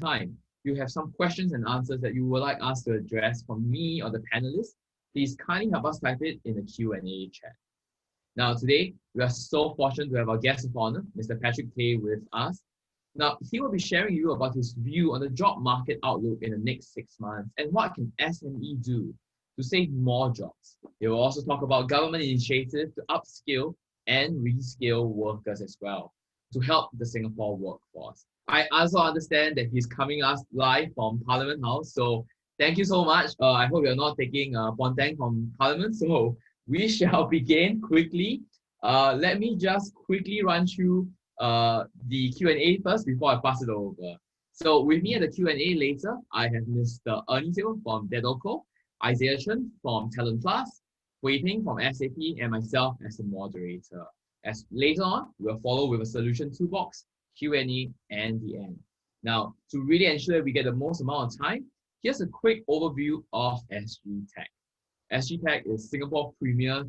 time you have some questions and answers that you would like us to address from me or the panelists, please kindly help us type it in the Q&A chat. Now, today, we are so fortunate to have our guest of honor, Mr. Patrick Tay, with us. Now, he will be sharing you about his view on the job market outlook in the next 6 months and what can SME do to save more jobs. He will also talk about government initiatives to upskill and reskill workers as well to help the Singapore workforce. I also understand that he's coming us live from Parliament House, so thank you so much. I hope you're not taking Ponteng from Parliament, so we shall begin quickly. Let me just quickly run through the Q&A first before I pass it over. So with me at the Q&A later, I have Mr. Ernie Teo from Dedoco, Isaiah Chen from Talent Plus, Hui Ping from SAP, and myself as the moderator. As later on, we'll follow with a solution toolbox, Q&A, and the end. Now, to really ensure we get the most amount of time, here's a quick overview of SG Tech. SG Tech is Singapore Premier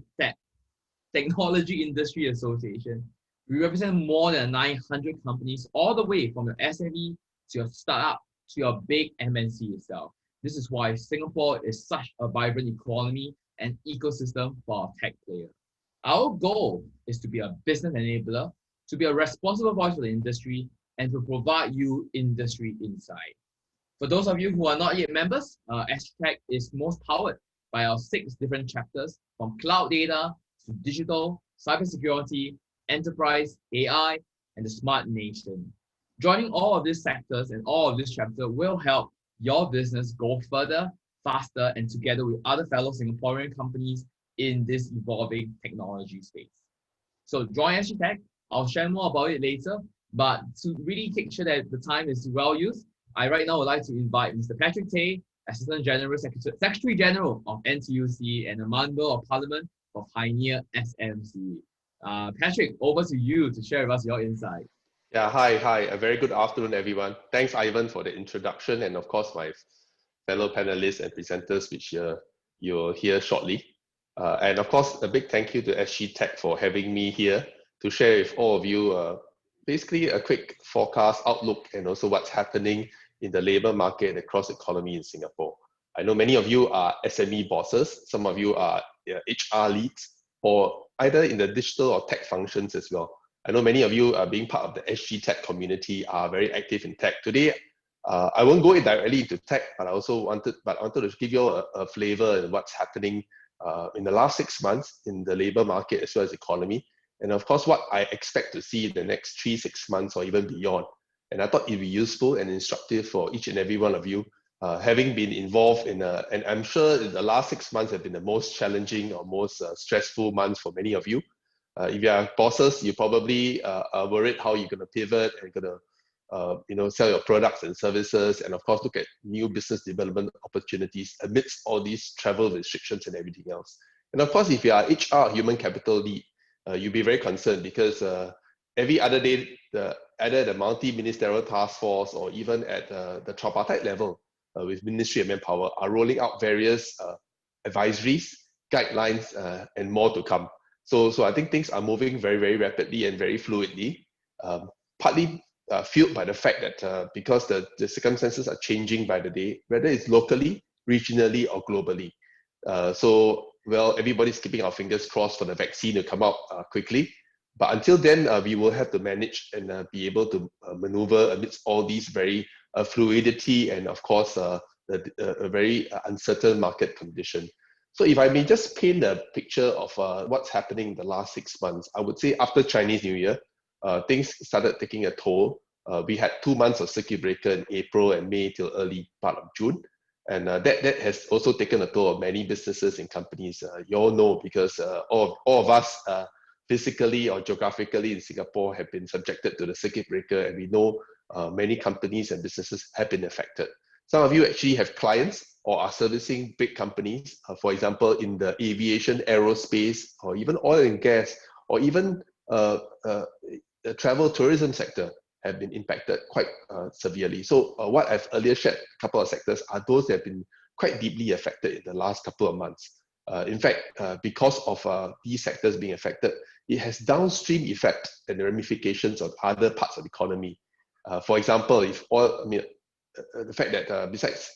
Technology Industry Association. We represent more than 900 companies, all the way from your SME to your startup to your big MNC itself. This is why Singapore is such a vibrant economy and ecosystem for our tech players. Our goal is to be a business enabler, to be a responsible voice for the industry, and to provide you industry insight. For those of you who are not yet members, SG Tech is most powered by our 6 different chapters, from cloud data to digital, cybersecurity, enterprise, AI, and the smart nation. Joining all of these sectors and all of this chapter will help your business go further, faster, and together with other fellow Singaporean companies in this evolving technology space. So join SG Tech. I'll share more about it later, but to really make sure that the time is well used, I right now would like to invite Mr. Patrick Tay, Assistant General Secretary General of NTUC and a Member of Parliament for Pioneer SMC. Patrick, over to you to share with us your insight. Yeah, hi. A very good afternoon, everyone. Thanks, Ivan, for the introduction, and of course, my fellow panelists and presenters, which you'll hear shortly. And of course, a big thank you to SG Tech for having me here to share with all of you basically a quick forecast outlook and also what's happening in the labor market across the economy in Singapore. I know many of you are SME bosses, some of you are HR leads, or either in the digital or tech functions as well. I know many of you being part of the SG Tech community are very active in tech. Today, I won't go directly into tech, but I wanted to give you a flavor of what's happening in the last 6 months in the labor market as well as economy. And of course, what I expect to see in the next 3-6 months or even beyond. And I thought it'd be useful and instructive for each and every one of you, having been involved in, and I'm sure the last 6 months have been the most challenging or most stressful months for many of you. If you are bosses, you probably are worried how you're going to pivot and going to sell your products and services, and of course look at new business development opportunities amidst all these travel restrictions and everything else. And of course, if you are HR, human capital lead, you'll be very concerned because every other day, either the multi-ministerial task force or even at the tripartite level with Ministry of Manpower are rolling out various advisories, guidelines, and more to come. So I think things are moving very, very rapidly and very fluidly, partly fueled by the fact that because the circumstances are changing by the day, whether it's locally, regionally, or globally. Well, everybody's keeping our fingers crossed for the vaccine to come out quickly. But until then, we will have to manage and be able to maneuver amidst all these very fluidity and, of course, a very uncertain market condition. So if I may just paint a picture of what's happening in the last 6 months, I would say after Chinese New Year, things started taking a toll. We had 2 months of circuit breaker in April and May till early part of June. And that has also taken a toll of many businesses and companies. You all know because all of us physically or geographically in Singapore have been subjected to the circuit breaker, and we know many companies and businesses have been affected. Some of you actually have clients or are servicing big companies, for example, in the aviation, aerospace, or even oil and gas, or even the travel tourism sector have been impacted quite severely. So what I've earlier shared, a couple of sectors are those that have been quite deeply affected in the last couple of months. In fact, because of these sectors being affected, it has downstream effect and the ramifications of other parts of the economy. For example, if the fact that besides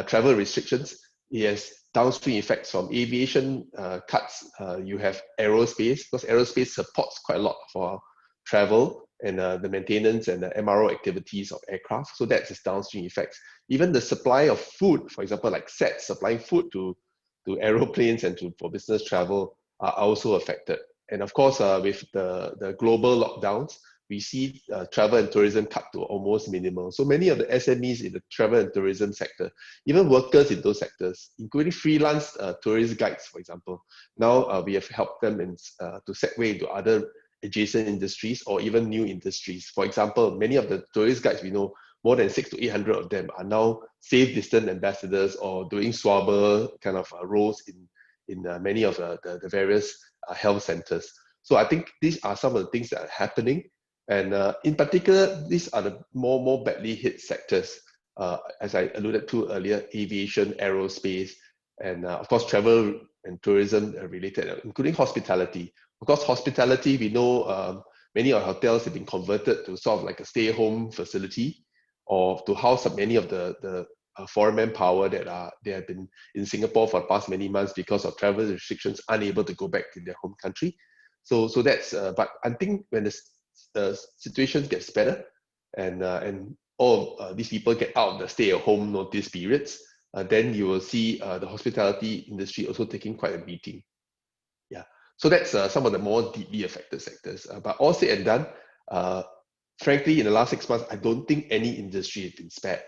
travel restrictions, it has downstream effects from aviation cuts. You have aerospace, because aerospace supports quite a lot for travel and the maintenance and the MRO activities of aircraft. So that's its downstream effects. Even the supply of food, for example, like sets supplying food to aeroplanes and for business travel are also affected. And of course, with the global lockdowns, we see travel and tourism cut to almost minimal. So many of the SMEs in the travel and tourism sector, even workers in those sectors, including freelance tourist guides, for example, now we have helped them to segue into other adjacent industries or even new industries. For example, many of the tourist guides we know, more than 600 to 800 of them are now safe distance ambassadors or doing swabber kind of roles in many of the various health centers. So I think these are some of the things that are happening. And in particular, these are the more badly hit sectors, as I alluded to earlier, aviation, aerospace, and of course, travel and tourism related, including hospitality. Of course, hospitality, we know many of hotels have been converted to sort of like a stay-home facility or to house many of the foreign manpower that they have been in Singapore for the past many months because of travel restrictions, unable to go back to their home country. So that's, but I think when the situation gets better and all these people get out of the stay-at-home notice periods, then you will see the hospitality industry also taking quite a beating. Yeah, so that's some of the more deeply affected sectors. But all said and done, frankly, in the last 6 months, I don't think any industry has been spared.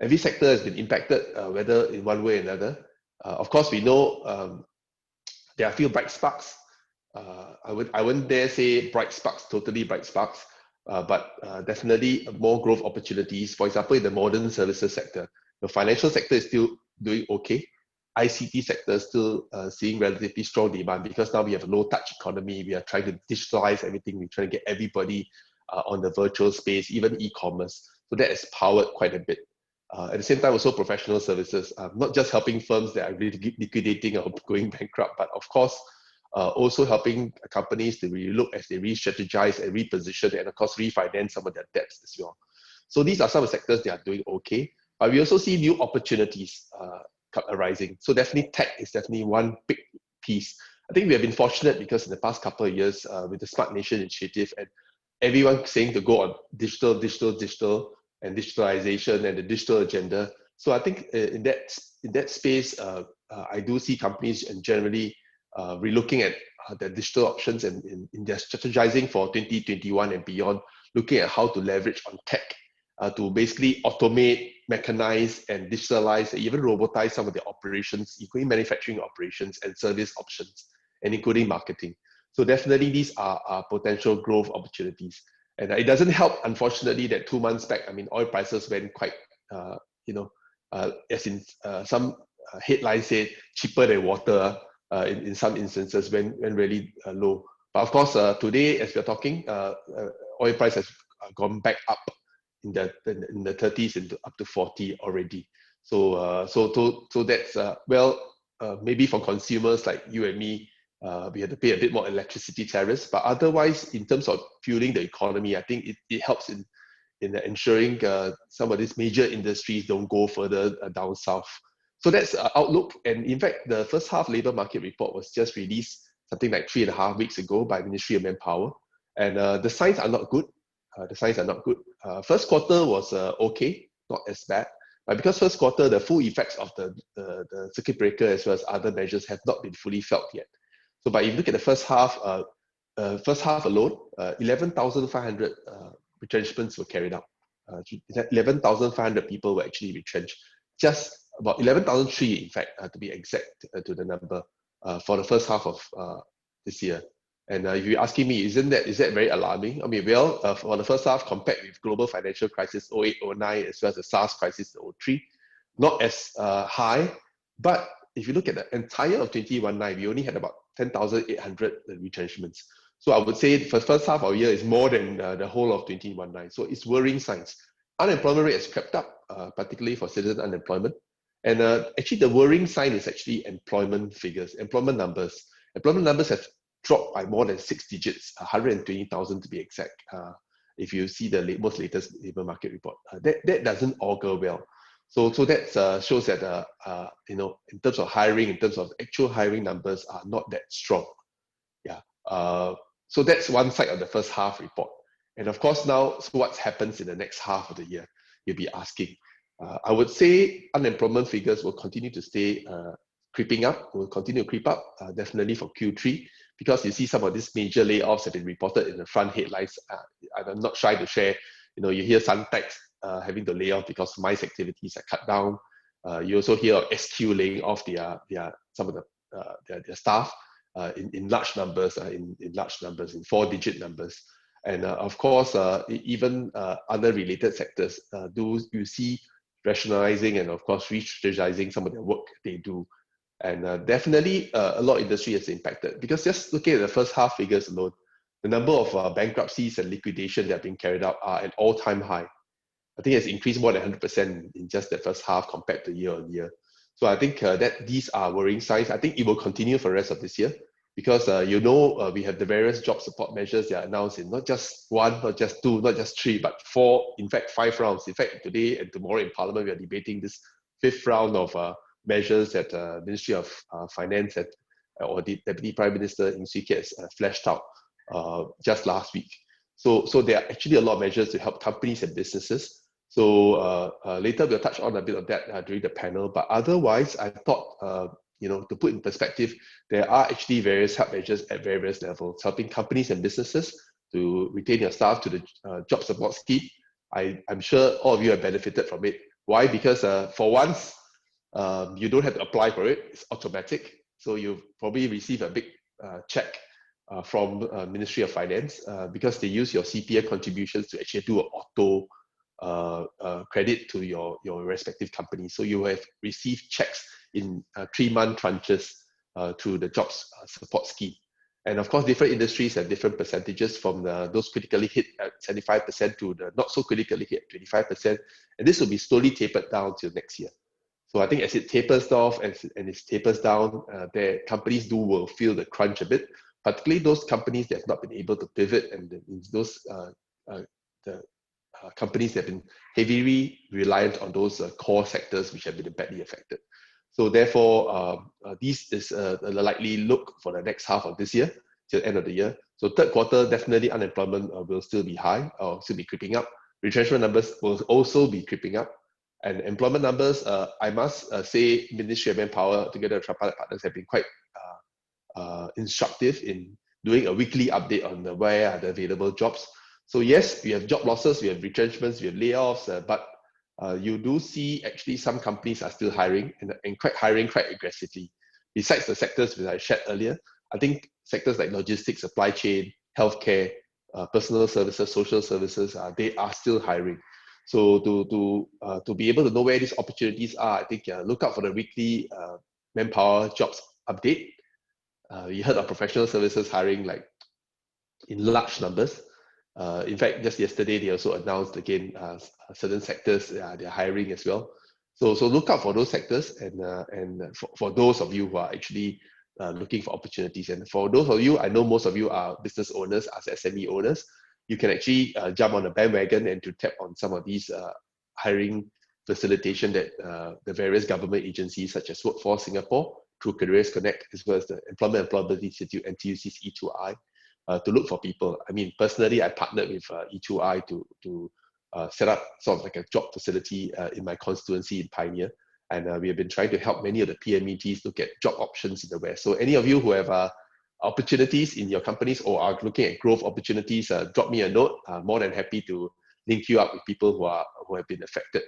Every sector has been impacted, whether in one way or another. Of course, we know there are a few bright sparks. I wouldn't dare say bright sparks, totally bright sparks, but definitely more growth opportunities. For example, in the modern services sector, the financial sector is still doing okay. ICT sector is still seeing relatively strong demand because now we have a low-touch economy. We are trying to digitalize everything. We're trying to get everybody on the virtual space, even e-commerce. So that has powered quite a bit. At the same time, also professional services, not just helping firms that are liquidating or going bankrupt, but of course, also helping companies to relook as they re-strategize and reposition and of course refinance some of their debts as well. So these are some of the sectors that are doing okay, but we also see new opportunities arising. So definitely tech is definitely one big piece. I think we have been fortunate because in the past couple of years with the Smart Nation initiative and everyone saying to go on digital and digitalization and the digital agenda. So I think in that space, I do see companies and generally relooking at their digital options and in their strategizing for 2021 and beyond, looking at how to leverage on tech to basically automate, mechanize, and digitalize, even robotize some of their operations, including manufacturing operations and service options, and including marketing. So definitely these are potential growth opportunities. And it doesn't help, unfortunately, that 2 months back, I mean, oil prices went quite, as in some headlines say, cheaper than water in some instances when really low. But of course, today, as we're talking, oil price has gone back up in the 30s and up to 40 already. So that's, maybe for consumers like you and me, we had to pay a bit more electricity tariffs, but otherwise, in terms of fueling the economy, I think it helps in ensuring some of these major industries don't go further down south. So that's outlook. And in fact, the first half labor market report was just released something like 3.5 weeks ago by Ministry of Manpower. And the signs are not good. First quarter was okay, not as bad. But because first quarter, the full effects of the circuit breaker as well as other measures have not been fully felt yet. So, but if you look at the first half alone, 11,500 retrenchments were carried out. 11,500 people were actually retrenched. Just about 11,003, in fact, to be exact to the number for the first half of this year. And if you're asking me, is that very alarming? I mean, well, for the first half compared with global financial crisis 08, 09, as well as the SARS crisis 03, not as high. But if you look at the entire of 2019, we only had about 10,800 retrenchments. So I would say for the first half of the year is more than the whole of 2019. So it's worrying signs. Unemployment rate has crept up, particularly for citizen unemployment. And actually the worrying sign is actually employment figures, employment numbers. Employment numbers have dropped by more than 6 digits, 120,000 to be exact. if you see the most latest labor market report. That doesn't augur well. So that shows that in terms of hiring, in terms of actual hiring numbers are not that strong. Yeah. So that's one side of the first half report. And of course now, so what happens in the next half of the year? You'll be asking. I would say unemployment figures will continue to stay creeping up, will continue to creep up, definitely for Q3, because you see some of these major layoffs have been reported in the front headlines. I'm not shy to share, you hear Suntex having to lay off because mice activities are cut down. You also hear of SQ laying off some of their staff in large numbers, in large numbers, in 4-digit numbers. And of course, even other related sectors do you see rationalizing and of course re-strategizing some of the work they do. And definitely a lot of industry has impacted, because just looking at the first half figures alone, the number of bankruptcies and liquidation that have been carried out are at all-time high. I think it's increased more than 100% in just the first half compared to year on year. So I think that these are worrying signs. I think it will continue for the rest of this year, because we have the various job support measures that are announced in not just one, not just two, not just three, but 4, in fact 5 rounds. In fact, today and tomorrow in Parliament, we are debating this 5th round of measures that Ministry of Finance or the Deputy Prime Minister Ng Swee Keat has fleshed out just last week. So there are actually a lot of measures to help companies and businesses. So later we'll touch on a bit of that during the panel. But otherwise, I thought, to put in perspective, there are actually various help measures at various levels, helping companies and businesses to retain your staff to the job support scheme. I'm sure all of you have benefited from it. Why? Because for once, you don't have to apply for it. It's automatic. So you probably receive a big check from Ministry of Finance because they use your CPF contributions to actually do an auto credit to your respective company. So you have received checks in 3-month tranches through the jobs support scheme. And of course, different industries have different percentages, from those critically hit at 75% to the not so critically hit at 25%. And this will be slowly tapered down till next year. So I think as it tapers off and it tapers down, the companies will feel the crunch a bit, particularly those companies that have not been able to pivot, and those companies that have been heavily reliant on those core sectors which have been badly affected. So therefore, this is a likely look for the next half of this year till the end of the year. So third quarter, definitely unemployment will still be high, or still be creeping up. Retrenchment numbers will also be creeping up. And employment numbers, I must say, Ministry of Manpower together with tripartite partners have been quite instructive in doing a weekly update on where are the available jobs. So yes, we have job losses, we have retrenchments, we have layoffs, but you do see actually some companies are still hiring and hiring quite aggressively. Besides the sectors that I shared earlier, I think sectors like logistics, supply chain, healthcare, personal services, social services, they are still hiring. So to be able to know where these opportunities are, I think look out for the weekly manpower jobs update. You heard of professional services hiring like in large numbers. In fact, just yesterday, they also announced again certain sectors they're hiring as well. So look out for those sectors, and for those of you who are actually looking for opportunities. And for those of you, I know most of you are business owners, as SME owners, you can actually jump on the bandwagon and to tap on some of these hiring facilitation that the various government agencies such as Workforce Singapore through Careers Connect, as well as the Employment Employability Institute and TUC's E2I, to look for people. I mean, personally, I partnered with E2I to set up sort of like a job facility in my constituency in Pioneer. And we have been trying to help many of the PMETs look at job options in the West. So any of you who have opportunities in your companies or are looking at growth opportunities, drop me a note. I'm more than happy to link you up with people who have been affected.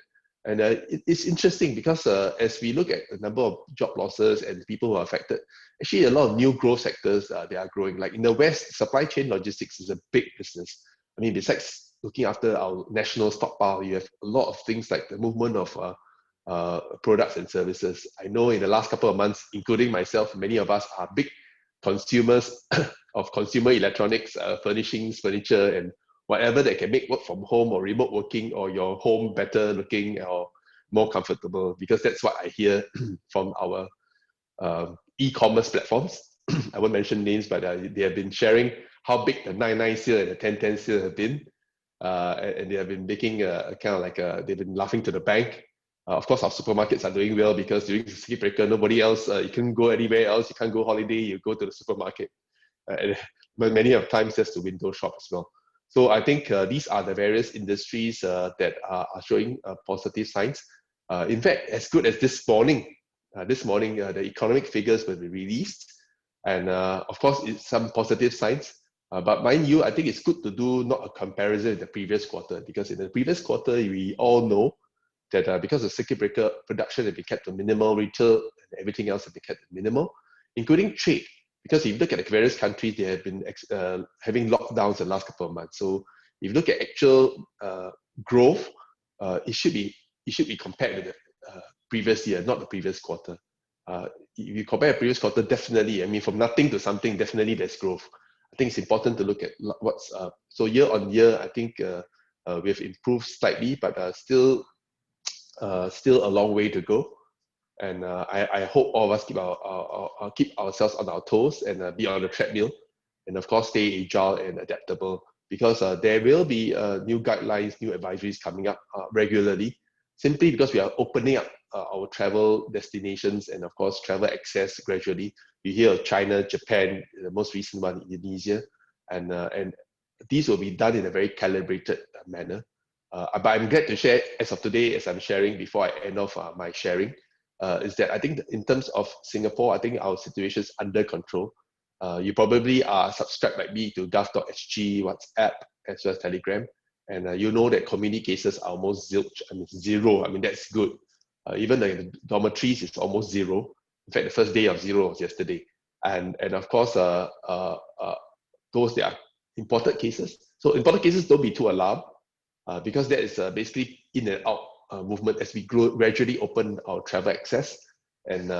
And it's interesting because as we look at the number of job losses and people who are affected, actually a lot of new growth sectors, they are growing. Like in the West, supply chain logistics is a big business. I mean, besides looking after our national stockpile, you have a lot of things like the movement of products and services. I know in the last couple of months, including myself, many of us are big consumers of consumer electronics, furnishings, furniture, and whatever that can make work from home or remote working or your home better looking or more comfortable, because that's what I hear from our e-commerce platforms. I won't mention names, but they have been sharing how big the 99 sale and the 10/10 sale have been. and they have been making kind of like they've been laughing to the bank. Of course, our supermarkets are doing well because during the circuit breaker, nobody else, you can't go anywhere else, you can't go holiday, you go to the supermarket. But many of times that's the window shop as well. So I think these are the various industries that are showing positive signs. In fact, as good as this morning, the economic figures will be released, and of course, it's some positive signs. But mind you, I think it's good to do not a comparison with the previous quarter, because in the previous quarter, we all know that because of circuit breaker, production had been kept to minimal, retail and everything else had been kept to minimal, including trade. Because if you look at the various countries, they have been having lockdowns the last couple of months. So if you look at actual growth, it should be compared with the previous year, not the previous quarter. If you compare the previous quarter, definitely, I mean, from nothing to something, definitely there's growth. I think it's important to look at what's so year on year. I think we've improved slightly, but still a long way to go. And I hope all of us keep ourselves on our toes and be on the treadmill, and of course stay agile and adaptable, because there will be new guidelines, new advisories coming up regularly, simply because we are opening up our travel destinations and of course travel access gradually. You hear of China, Japan, the most recent one, Indonesia, and these will be done in a very calibrated manner. But I'm glad to share, as of today, as I'm sharing before I end off my sharing, is that I think in terms of Singapore, I think our situation is under control. You probably are subscribed like me to gov.sg, WhatsApp, as well as Telegram. And you know that community cases are almost zilch, I mean, zero. I mean, that's good. Even the dormitories is almost zero. In fact, the first day of zero was yesterday. And of course, those that are imported cases. So imported cases, don't be too alarmed, because that is basically in and out movement as we gradually open our travel access. And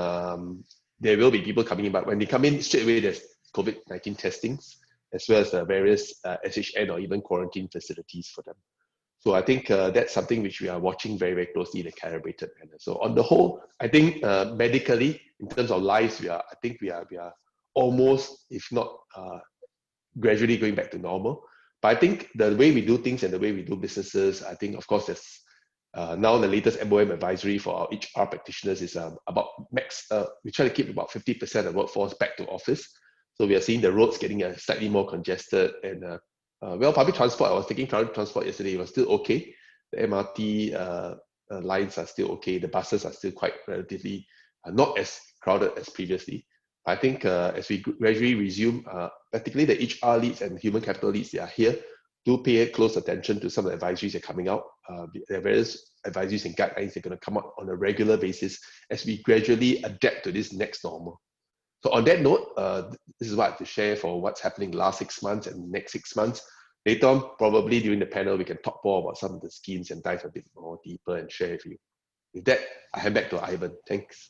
there will be people coming in, but when they come in, straight away there's COVID-19 testings, as well as various SHN or even quarantine facilities for them. So I think that's something which we are watching very, very closely in a calibrated manner. So on the whole, I think medically, in terms of lives, we are almost, if not gradually going back to normal. But I think the way we do things and the way we do businesses, I think, of course, there's now the latest MOM advisory for our HR practitioners is about max, we try to keep about 50% of workforce back to office. So we are seeing the roads getting slightly more congested, and well, public transport, I was taking public transport yesterday, it was still okay. The MRT lines are still okay. The buses are still quite relatively not as crowded as previously. I think as we gradually resume, particularly the HR leads and human capital leads, they are here. Do pay close attention to some of the advisories that are coming out. There are various advisories and guidelines that are going to come out on a regular basis as we gradually adapt to this next normal. So on that note, this is what I have to share for what's happening the last 6 months and the next 6 months. Later on, probably during the panel, we can talk more about some of the schemes and dive a bit more deeper and share with you. With that, I hand back to Ivan. Thanks.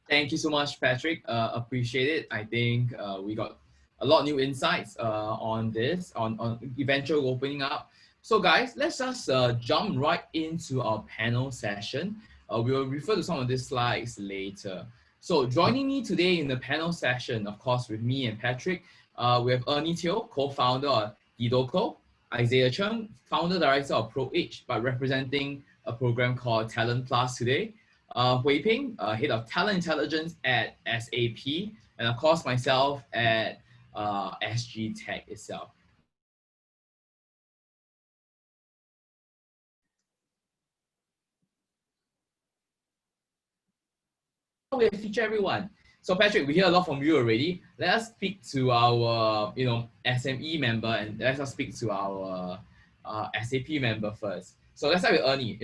Thank you so much, Patrick. Appreciate it. I think we got a lot of new insights on this, on eventual opening up. So guys, let's just jump right into our panel session. We will refer to some of these slides later. So joining me today in the panel session, of course, with me and Patrick, we have Ernie Teo, co-founder of Didoco, Isaiah Chung, founder director of ProAge, but representing a program called Talent Plus today. Hui Ping, head of talent intelligence at SAP, and of course myself at SG Tech itself. We feature everyone. So Patrick, we hear a lot from you already. Let us speak to our SME member, and let us speak to our SAP member first. So let's start with Ernie.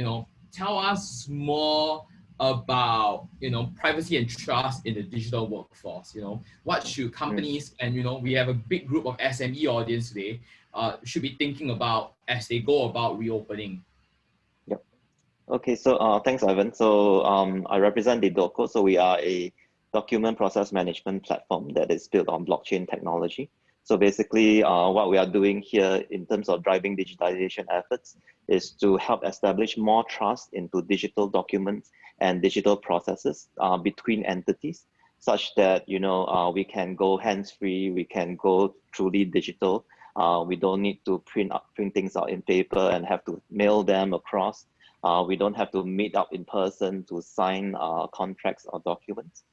Tell us more about privacy and trust in the digital workforce. What should companies, and we have a big group of SME audience today, should be thinking about as they go about reopening? Yep. Okay, so thanks, Ivan. So I represent Didoco. So we are a document process management platform that is built on blockchain technology. So basically, what we are doing here in terms of driving digitization efforts is to help establish more trust into digital documents and digital processes between entities, such that we can go hands-free, we can go truly digital We don't need to print things out in paper and have to mail them across. We don't have to meet up in person to sign contracts or documents.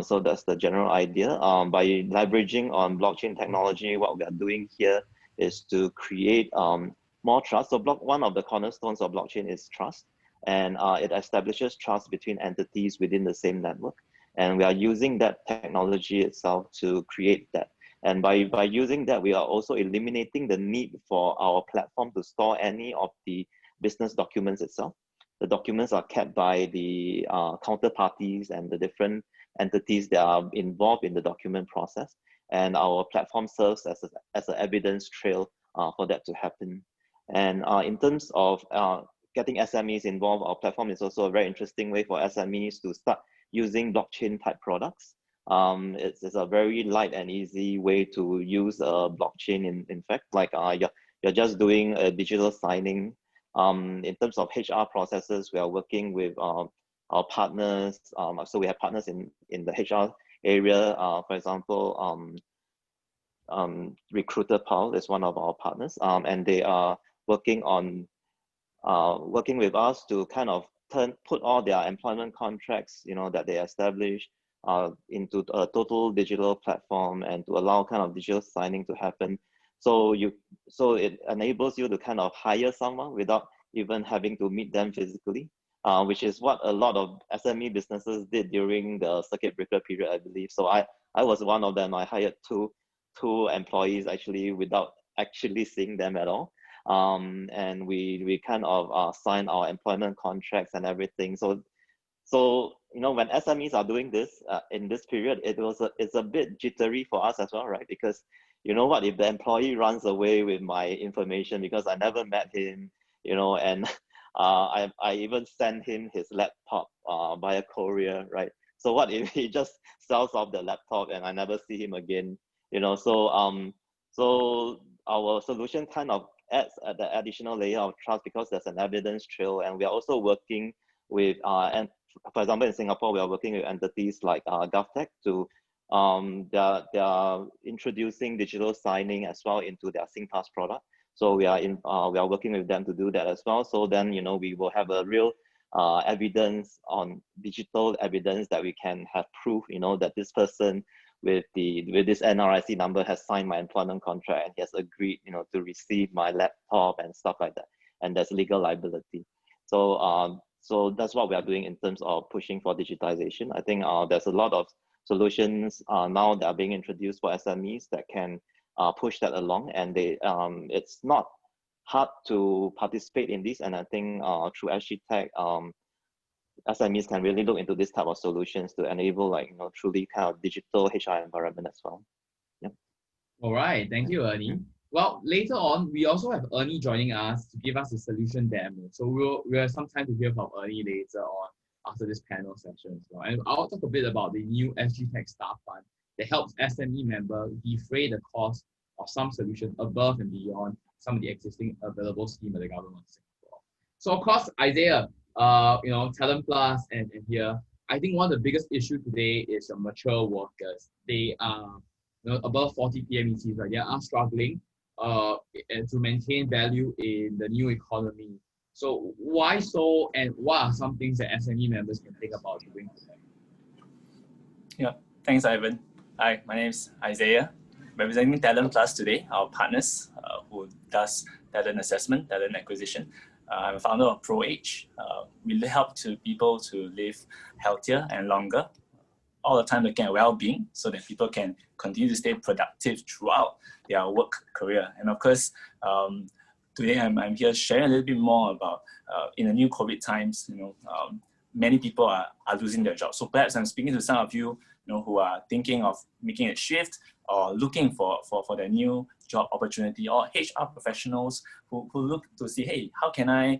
So that's the general idea. By leveraging on blockchain technology, what we are doing here is to create more trust. So one of the cornerstones of blockchain is trust, and it establishes trust between entities within the same network. And we are using that technology itself to create that. And by using that, we are also eliminating the need for our platform to store any of the business documents itself. The documents are kept by the counterparties and the different entities that are involved in the document process. And our platform serves as an evidence trail for that to happen. And in terms of getting SMEs involved, our platform is also a very interesting way for SMEs to start using blockchain type products. It's a very light and easy way to use blockchain. In fact, like you're just doing a digital signing. In terms of HR processes, we are working with our partners. So we have partners in the HR area. For example, Recruiter Pal is one of our partners, and they are working with us to kind of put all their employment contracts, that they establish into a total digital platform, and to allow kind of digital signing to happen. So it enables you to kind of hire someone without even having to meet them physically, which is what a lot of SME businesses did during the circuit breaker period, I believe. So I was one of them. I hired two employees actually without actually seeing them at all. And we kind of sign our employment contracts and everything. So when SMEs are doing this in this period, it's a bit jittery for us as well, right? Because what if the employee runs away with my information because I never met him, and I even sent him his laptop via courier, right? So what if he just sells off the laptop and I never see him again? So our solution kind of adds the additional layer of trust because there's an evidence trail, and we are also working with and for example in Singapore we are working with entities like GovTech to they are introducing digital signing as well into their SingPass product. So we are working with them to do that as well. So then we will have a real evidence on digital evidence that we can have proof that this person with this NRIC number has signed my employment contract and he has agreed to receive my laptop and stuff like that, and there's legal liability. So so that's what we are doing in terms of pushing for digitization. I think there's a lot of solutions now that are being introduced for SMEs that can push that along, and it's not hard to participate in this. And I think through SGTech, SMEs can really look into this type of solutions to enable truly kind of digital HR environment as well. Yeah. All right, thank you, Ernie. Well, later on, we also have Ernie joining us to give us a solution demo. So we'll have some time to hear from Ernie later on after this panel session as well. And I'll talk a bit about the new SGTech Staff Fund that helps SME members defray the cost of some solutions above and beyond some of the existing available schemes of the government of Singapore. So of course, Isaiah, Talent Plus and here, I think one of the biggest issues today is your mature workers. They are above 40 PMECs, right? They are struggling to maintain value in the new economy. So why so, and what are some things that SME members can think about doing today? Yeah, thanks, Ivan. Hi, my name is Isaiah, representing Talent Plus today, our partners who does talent assessment, talent acquisition. I'm a founder of ProAge. We help people to live healthier and longer, all the time looking at well-being so that people can continue to stay productive throughout their work career. And of course, today I'm here sharing a little bit more about in the new COVID times, many people are losing their jobs. So perhaps I'm speaking to some of you, who are thinking of making a shift or looking for their new job opportunity, or HR professionals who look to see, hey, how can I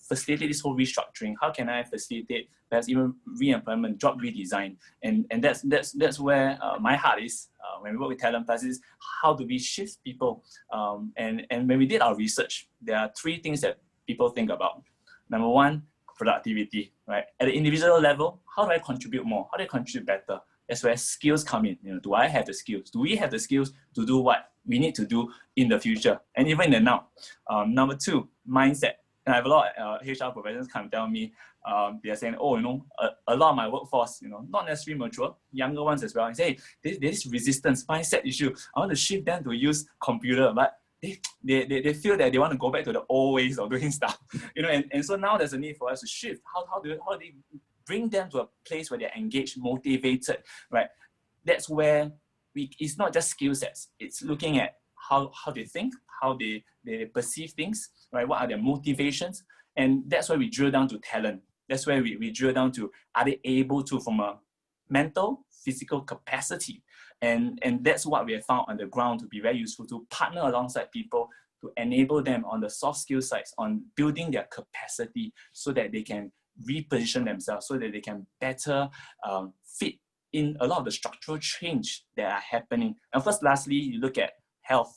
facilitate this whole restructuring? How can I facilitate perhaps even re-employment, job redesign? And that's where my heart is when we work with Talent Plus, is how do we shift people? And when we did our research, there are three things that people think about. Number one, productivity, right? At the individual level, how do I contribute more? How do I contribute better? That's where skills come in. Do I have the skills? Do we have the skills to do what we need to do in the future and even in the now. Number two, mindset. And I have a lot of HR professionals come tell me, they are saying, oh, a lot of my workforce, not necessarily mature, younger ones as well. I say, hey, there's resistance, mindset issue. I want to shift them to use computer, but they feel that they want to go back to the old ways of doing stuff. And so now there's a need for us to shift. How do they bring them to a place where they're engaged, motivated, right? That's where it's not just skill sets. It's looking at how they think, how they perceive things, right? What are their motivations? And that's where we drill down to talent. That's where we drill down to, are they able to, from a mental, physical capacity? And that's what we have found on the ground to be very useful, to partner alongside people to enable them on the soft skill sides, on building their capacity so that they can reposition themselves, so that they can better fit in a lot of the structural change that are happening. And first, lastly, you look at health.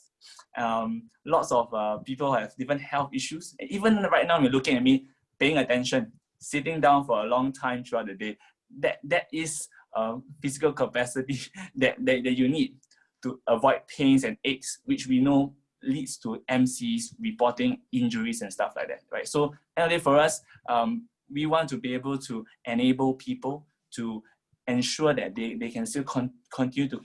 Lots of people have different health issues. Even right now, you're looking at me, paying attention, sitting down for a long time throughout the day. That is physical capacity that you need to avoid pains and aches, which we know leads to MCs reporting injuries and stuff like that, right? So for us, we want to be able to enable people to ensure that they can still continue to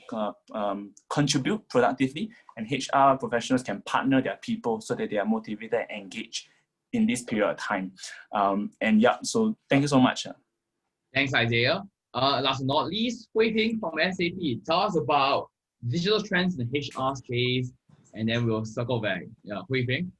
contribute productively, and HR professionals can partner their people so that they are motivated and engaged in this period of time. And yeah, so thank you so much. Thanks, Isaiah. Last but not least, Hui Ping from SAP. Tell us about digital trends in the HR space, and then we'll circle back. Yeah, Hui Ping.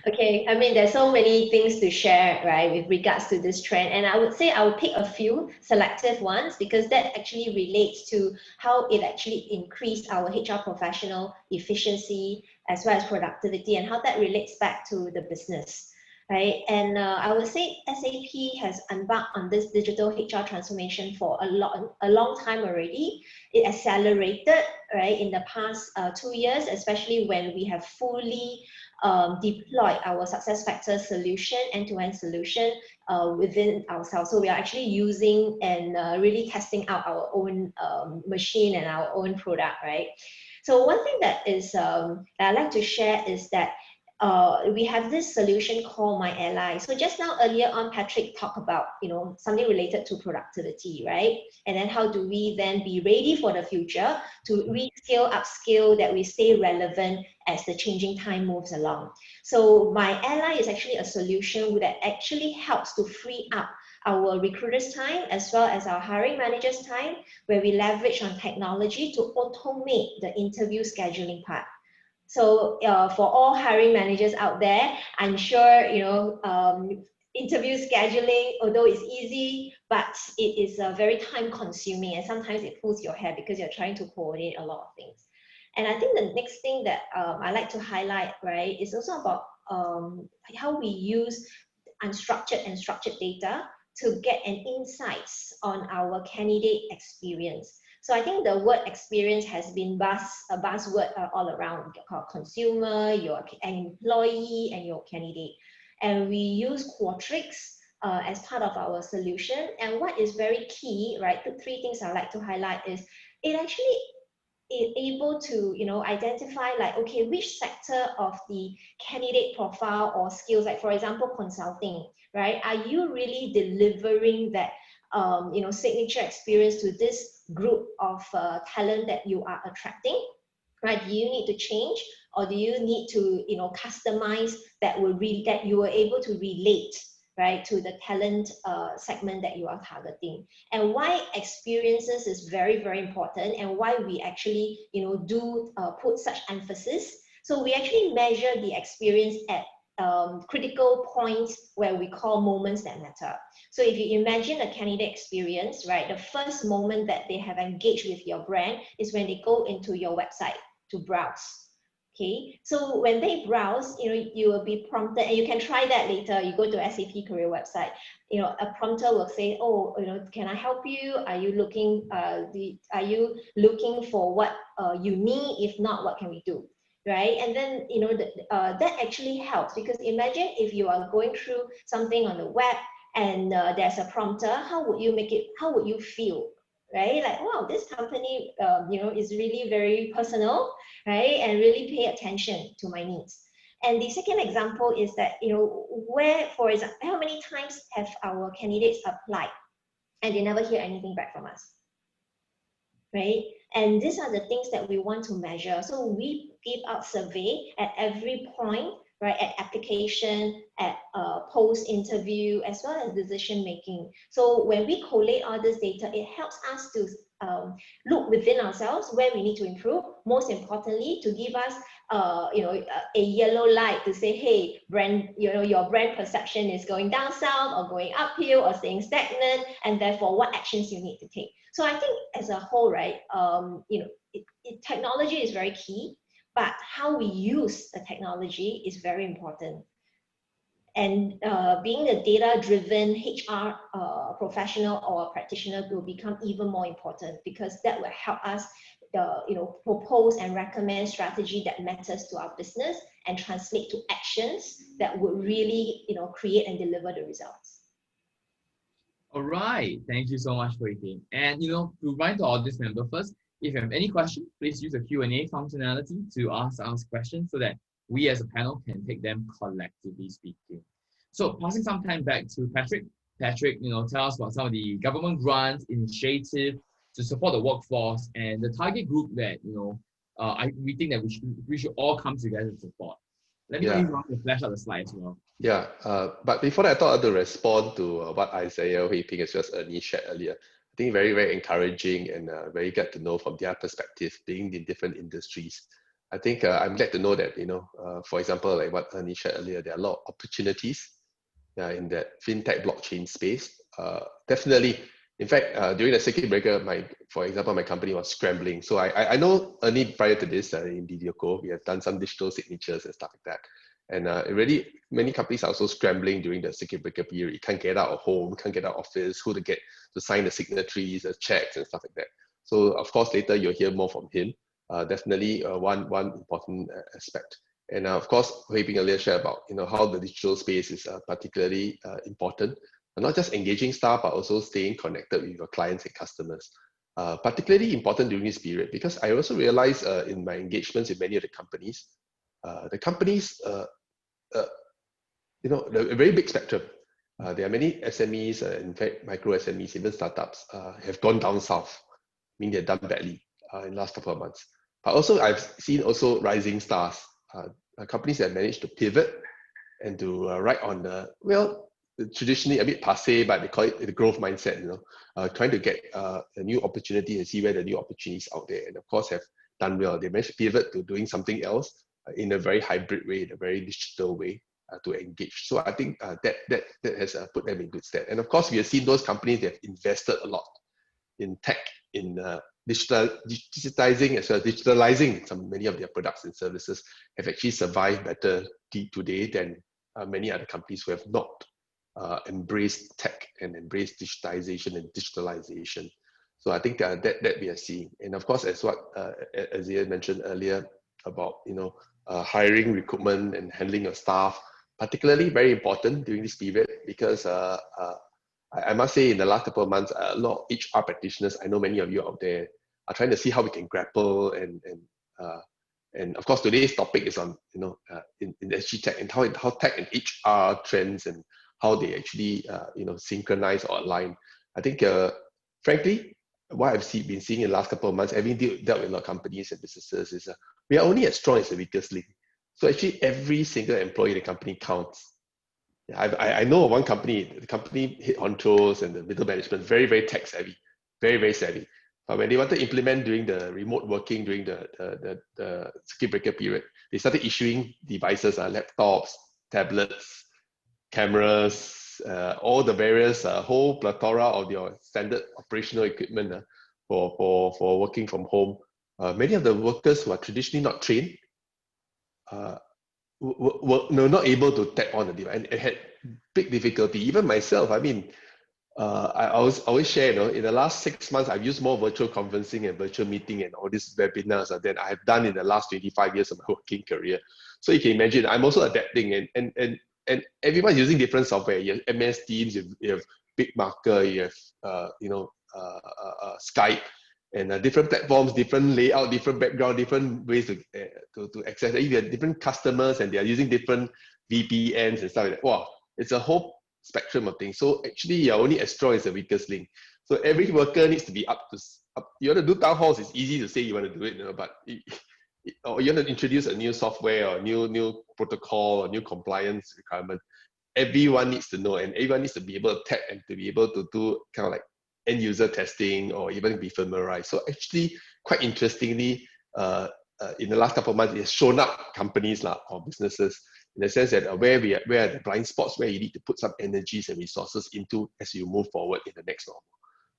Okay, I mean, there's so many things to share, right, with regards to this trend. And I would say I would pick a few selective ones because that actually relates to how it actually increased our HR professional efficiency as well as productivity, and how that relates back to the business. Right, and I would say SAP has embarked on this digital HR transformation for a long time already. It accelerated, right, in the past 2 years, especially when we have fully deployed our SuccessFactors solution, end-to-end solution within ourselves. So we are actually using and really testing out our own machine and our own product, right? So one thing that is that I'd like to share is that we have this solution called My Ally. So just now earlier on, Patrick talked about, something related to productivity, right? And then how do we then be ready for the future to reskill, upskill, that we stay relevant as the changing time moves along. So My Ally is actually a solution that actually helps to free up our recruiters' time as well as our hiring managers' time, where we leverage on technology to automate the interview scheduling part. So for all hiring managers out there, I'm sure, interview scheduling, although it's easy, but it is very time consuming, and sometimes it pulls your hair because you're trying to coordinate a lot of things. And I think the next thing that I like to highlight, right, is also about how we use unstructured and structured data to get an insights on our candidate experience. So I think the word experience has been a buzzword all around, called consumer, your employee, and your candidate. And we use Qualtrics as part of our solution. And what is very key, right, the three things I like to highlight is it actually is able to, identify like, okay, which sector of the candidate profile or skills, like for example, consulting, right? Are you really delivering that signature experience to this group of talent that you are attracting, right? Do you need to change, or do you need to, customize that you were able to relate, right, to the talent segment that you are targeting? And why experiences is very, very important, and why we actually, do put such emphasis. So we actually measure the experience at critical points where we call moments that matter. So if you imagine a candidate experience, right, the first moment that they have engaged with your brand is when they go into your website to browse. Okay, so when they browse, you will be prompted, and you can try that later. You go to SAP career website, a prompter will say, oh, can I help you? Are you looking for what you need? If not, what can we do? Right? And then that actually helps, because imagine if you are going through something on the web and there's a prompter, how would you feel, right? Like, wow, this company, is really very personal, right? And really pay attention to my needs. And the second example is that, where, for example, how many times have our candidates applied and they never hear anything back from us, right? And these are the things that we want to measure. So we give out survey at every point, right? At application, at post interview, as well as decision making. So when we collate all this data, it helps us to look within ourselves where we need to improve. Most importantly, to give us a yellow light to say, hey, brand, your brand perception is going down south or going uphill or staying stagnant, and therefore what actions you need to take. So I think as a whole, right, technology is very key, but how we use the technology is very important. And being a data-driven HR professional or practitioner will become even more important, because that will help us propose and recommend strategy that matters to our business and translate to actions that would really create and deliver the results. All right, thank you so much, Hui Ting. And to remind the audience member first, if you have any question, please use the Q&A functionality to ask questions so that we as a panel can take them collectively speaking. So passing some time back to Patrick. Patrick, tell us about some of the government grants, initiative to support the workforce and the target group that we think that we should all come together to support. Let me know if you want to flash out the slide as well. Yeah, but before that, I thought I'd respond to what Isaiah, Hui Ting, as well as Ernie shared earlier. I think very, very encouraging and very glad to know from their perspective, being in different industries. I think I'm glad to know that, for example, like what Ernie shared earlier, there are a lot of opportunities in that fintech blockchain space. Definitely, in fact, during the circuit breaker, for example, my company was scrambling. So I know Ernie prior to this in DDOCO, we have done some digital signatures and stuff like that. And already many companies are also scrambling during the circuit breaker period. You can't get out of home, can't get out of office, who to get to sign the signatories, the checks and stuff like that. So of course, later you'll hear more from him. Definitely one important aspect. And of course, Hui Ting earlier shared about how the digital space is particularly important. Not just engaging staff, but also staying connected with your clients and customers. Particularly important during this period, because I also realized in my engagements with many of the companies a very big spectrum. There are many SMEs, in fact, micro SMEs, even startups have gone down south, meaning they've done badly in the last couple of months. But also I've seen also rising stars, companies that managed to pivot and to ride on the, traditionally a bit passé, but they call it the growth mindset, trying to get a new opportunity and see where the new opportunities out there. And of course have done well. They managed to pivot to doing something else in a very hybrid way, in a very digital way to engage. So I think that has put them in good stead. And of course, we have seen those companies that have invested a lot in tech, in digitizing as well as digitalizing many of their products and services have actually survived better today than many other companies who have not embraced tech and embraced digitization and digitalization. So I think that we are seeing. And of course, as what Azia mentioned earlier about hiring, recruitment, and handling of staff, particularly very important during this period, because I must say in the last couple of months, a lot of HR practitioners, I know many of you out there, are trying to see how we can grapple and of course today's topic is on in SG Tech and how tech and HR trends and how they actually synchronize or align. I think frankly, what I've been seeing in the last couple of months, having dealt with a lot of companies and businesses, is we are only as strong as the weakest link. So actually every single employee in the company counts. I know of one company, the company head honchos and the middle management, very, very tech savvy, very, very savvy. But when they wanted to implement during the remote working, during the circuit breaker period, they started issuing devices, laptops, tablets, cameras, all the various whole plethora of your standard operational equipment for working from home. Many of the workers who are traditionally not trained were not able to tap on the device and had big difficulty. Even myself, I mean, I always share, in the last 6 months, I've used more virtual conferencing and virtual meeting and all these webinars than I have done in the last 25 years of my working career. So you can imagine, I'm also adapting and everyone's using different software. You have MS Teams, you have Big Marker, you have Skype, and different platforms, different layout, different background, different ways to access. If you have different customers and they are using different VPNs and stuff like that, wow, it's a whole spectrum of things. So actually, you're only as strong as the weakest link. So every worker needs to be up. You want to do town halls, it's easy to say you want to do it, but or you want to introduce a new software or new protocol or new compliance requirement. Everyone needs to know, and everyone needs to be able to tap and to be able to do kind of like end user testing or even be familiarized. So actually, quite interestingly, in the last couple of months, it has shown up companies or businesses in the sense that where are the blind spots where you need to put some energies and resources into as you move forward in the next normal.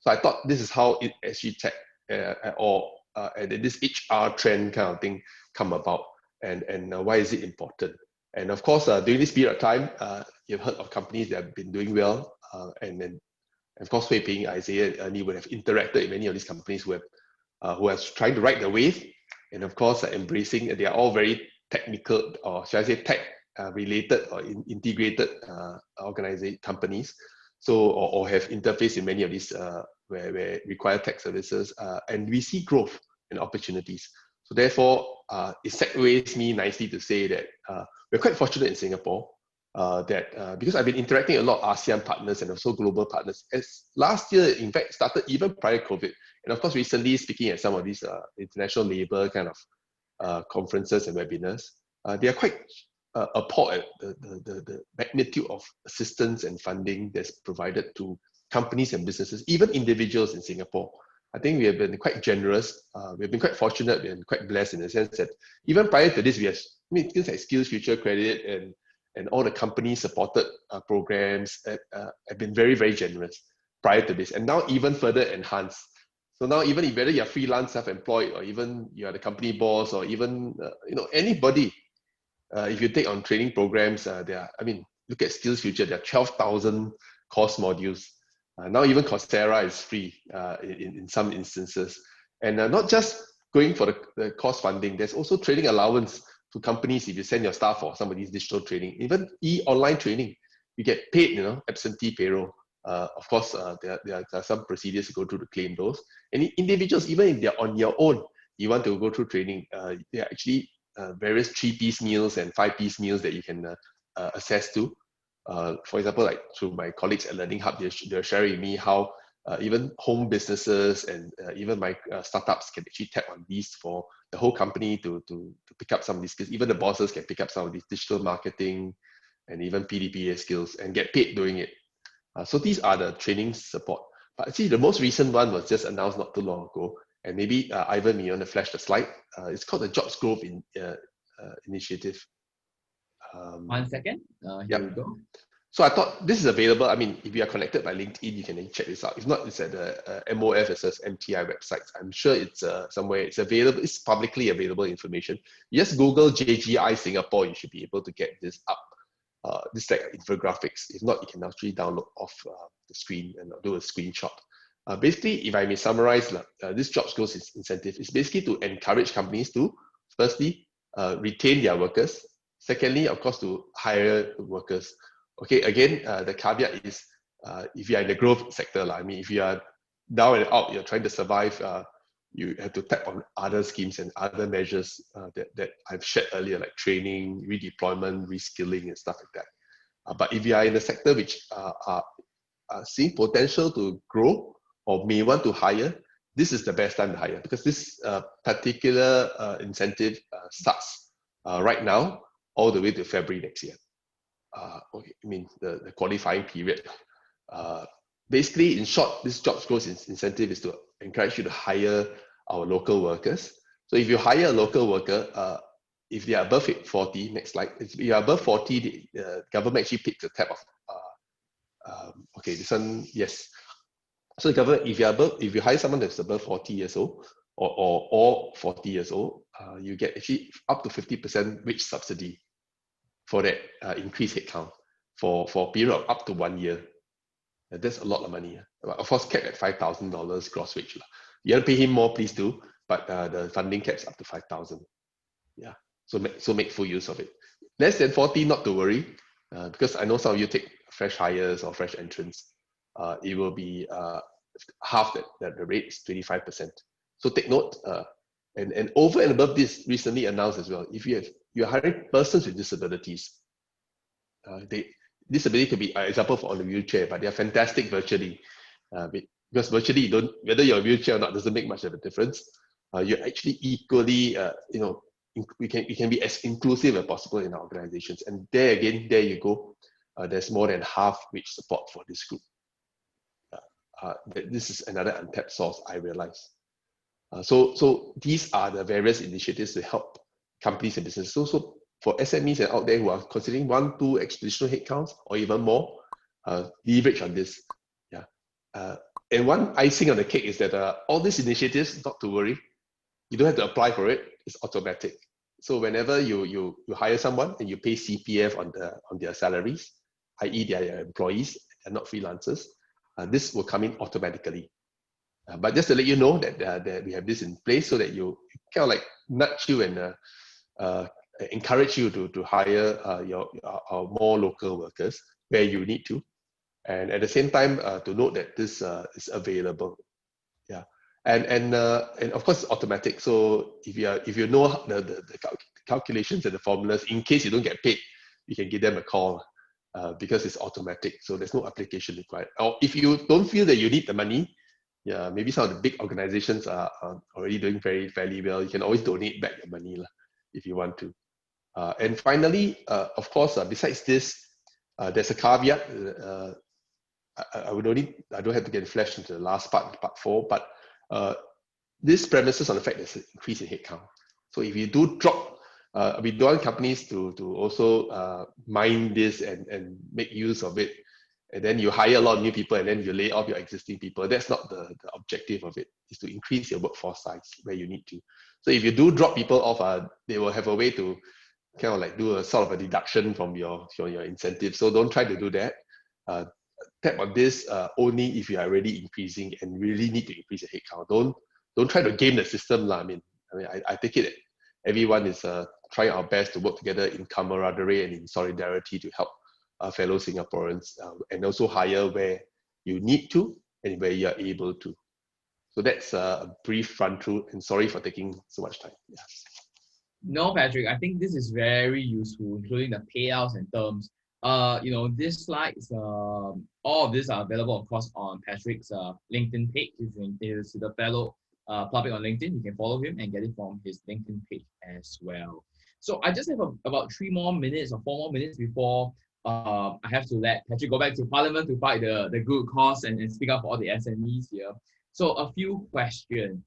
So I thought this is how SG Tech and this HR trend kind of thing come about, and why is it important? And of course, during this period of time, you've heard of companies that have been doing well, and then of course, Hui Ping, Isaiah, and Ernie would have interacted with many of these companies who are trying to ride the wave, and of course, embracing. They are all very technical, or should I say, tech related or integrated companies. So, or have interfaced in many of these where require tech services, and we see growth and opportunities. So therefore, it segues me nicely to say that we're quite fortunate in Singapore that because I've been interacting a lot with ASEAN partners and also global partners. As last year, in fact, started even prior to COVID, and of course, recently speaking at some of these international labor kind of conferences and webinars, they are quite appalled at the magnitude of assistance and funding that's provided to companies and businesses, even individuals in Singapore. I think we have been quite generous. We've been quite fortunate and quite blessed in the sense that even prior to this, we have things like Skills Future Credit and all the company supported programs have been very, very generous prior to this, and now even further enhanced. So now even whether you're freelance, self-employed, or even you're the company boss, or even anybody, if you take on training programs, look at Skills Future, there are 12,000 course modules. Now even Coursera is free in some instances. And not just going for the course funding, there's also training allowance to companies if you send your staff for some of these digital training, even online training. You get paid, absentee payroll. Of course, there are some procedures to go through to claim those. And individuals, even if they're on your own, you want to go through training, there are actually various 3-piece meals and 5-piece meals that you can access to. For example, like through my colleagues at Learning Hub, they're sharing with me how even home businesses and even my startups can actually tap on these for the whole company to pick up some of these skills. Even the bosses can pick up some of these digital marketing and even PDPA skills and get paid doing it. So these are the training support. But actually, the most recent one was just announced not too long ago. And maybe Ivan, you want to flash the slide? It's called the Jobs Growth Initiative. 1 second. Here we go. So I thought this is available. I mean, if you are connected by LinkedIn, you can then check this out. If not, it's at the MOF as MTI websites. I'm sure it's somewhere. It's available. It's publicly available information. You just Google JGI Singapore. You should be able to get this up. This like infographics. If not, you can actually download off the screen and do a screenshot. Basically, if I may summarize, this jobs growth incentive is basically to encourage companies to, firstly, retain their workers. Secondly, of course, to hire workers. Okay, again, the caveat is if you are in the growth sector, if you are down and out, you're trying to survive, you have to tap on other schemes and other measures that I've shared earlier, like training, redeployment, reskilling, and stuff like that. But if you are in a sector which are seeing potential to grow or may want to hire, this is the best time to hire, because this particular incentive starts right now all the way to February next year. The qualifying period. Basically, in short, this jobs growth incentive is to encourage you to hire our local workers. So if you hire a local worker, if they are above 40, next slide, if you are above 40, the government actually picks a tab of, this one, yes. So the government, if you hire someone that's above 40 years old or 40 years old, you get actually up to 50% wage subsidy for that increased headcount for a period of up to 1 year. That's a lot of money. Of course, capped at $5,000 gross wage. You want to pay him more, please do, but the funding caps up to 5,000. Yeah, so make full use of it. Less than 40, not to worry, because I know some of you take fresh hires or fresh entrants. It will be half that the rate is 25%. So take note, and over and above this, recently announced as well, if you're hiring persons with disabilities, disability could be an example for on the wheelchair, but they are fantastic virtually, because virtually you don't, whether you're a wheelchair or not doesn't make much of a difference. You're actually equally, we can be as inclusive as possible in our organizations. And there again, there you go. There's more than half which support for this group. This is another untapped source, I realize. So these are the various initiatives to help companies and businesses. So for SMEs and out there who are considering 1, 2 additional headcounts or even more, leverage on this. Yeah. And one icing on the cake is that all these initiatives, not to worry, you don't have to apply for it. It's automatic. So whenever you hire someone and you pay CPF on their salaries, i.e. they are employees, they're not freelancers, this will come in automatically. But just to let you know that we have this in place so that you kind of like nudge you and encourage you to hire our more local workers where you need to, and at the same time to note that this is available. Yeah, and of course it's automatic. So if you know the calculations and the formulas, in case you don't get paid, you can give them a call because it's automatic. So there's no application required. Or if you don't feel that you need the money, yeah, maybe some of the big organizations are already doing fairly well. You can always donate back your money if you want to. And finally, of course, besides this, there's a caveat. I don't have to get flashed into the last part 4, but this premises on the fact there's an increase in headcount. So if you do drop, we don't want companies to also mind this and make use of it. And then you hire a lot of new people and then you lay off your existing people. That's not the objective of it. It's to increase your workforce size where you need to. So if you do drop people off, they will have a way to kind of like do a sort of a deduction from your incentive. So don't try to do that. Tap on this only if you are already increasing and really need to increase your headcount. Don't try to game the system. I mean, I take it that everyone is trying our best to work together in camaraderie and in solidarity to help fellow Singaporeans and also hire where you need to and where you are able to. So that's a brief run through, and sorry for taking so much time. Yeah. No, Patrick, I think this is very useful, including the payouts and terms. This slides, all of these are available, of course, on Patrick's LinkedIn page. If he's the fellow public on LinkedIn, you can follow him and get it from his LinkedIn page as well. So I just have about 3 more minutes or 4 more minutes before I have to let Patrick go back to Parliament to fight the good cause and speak up for all the SMEs here. So a few questions.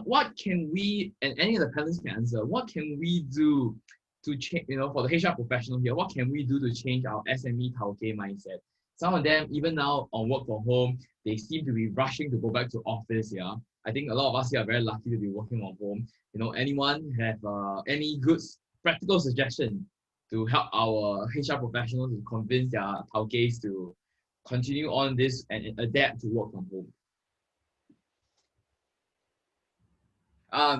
What can we, and any of the panelists can answer, what can we do to change, for the HR professional here, what can we do to change our SME Tauke mindset? Some of them, even now on work from home, they seem to be rushing to go back to office. Yeah, I think a lot of us here are very lucky to be working from home. Anyone have any good practical suggestion to help our HR professionals to convince their Taukes to continue on this and adapt to work from home?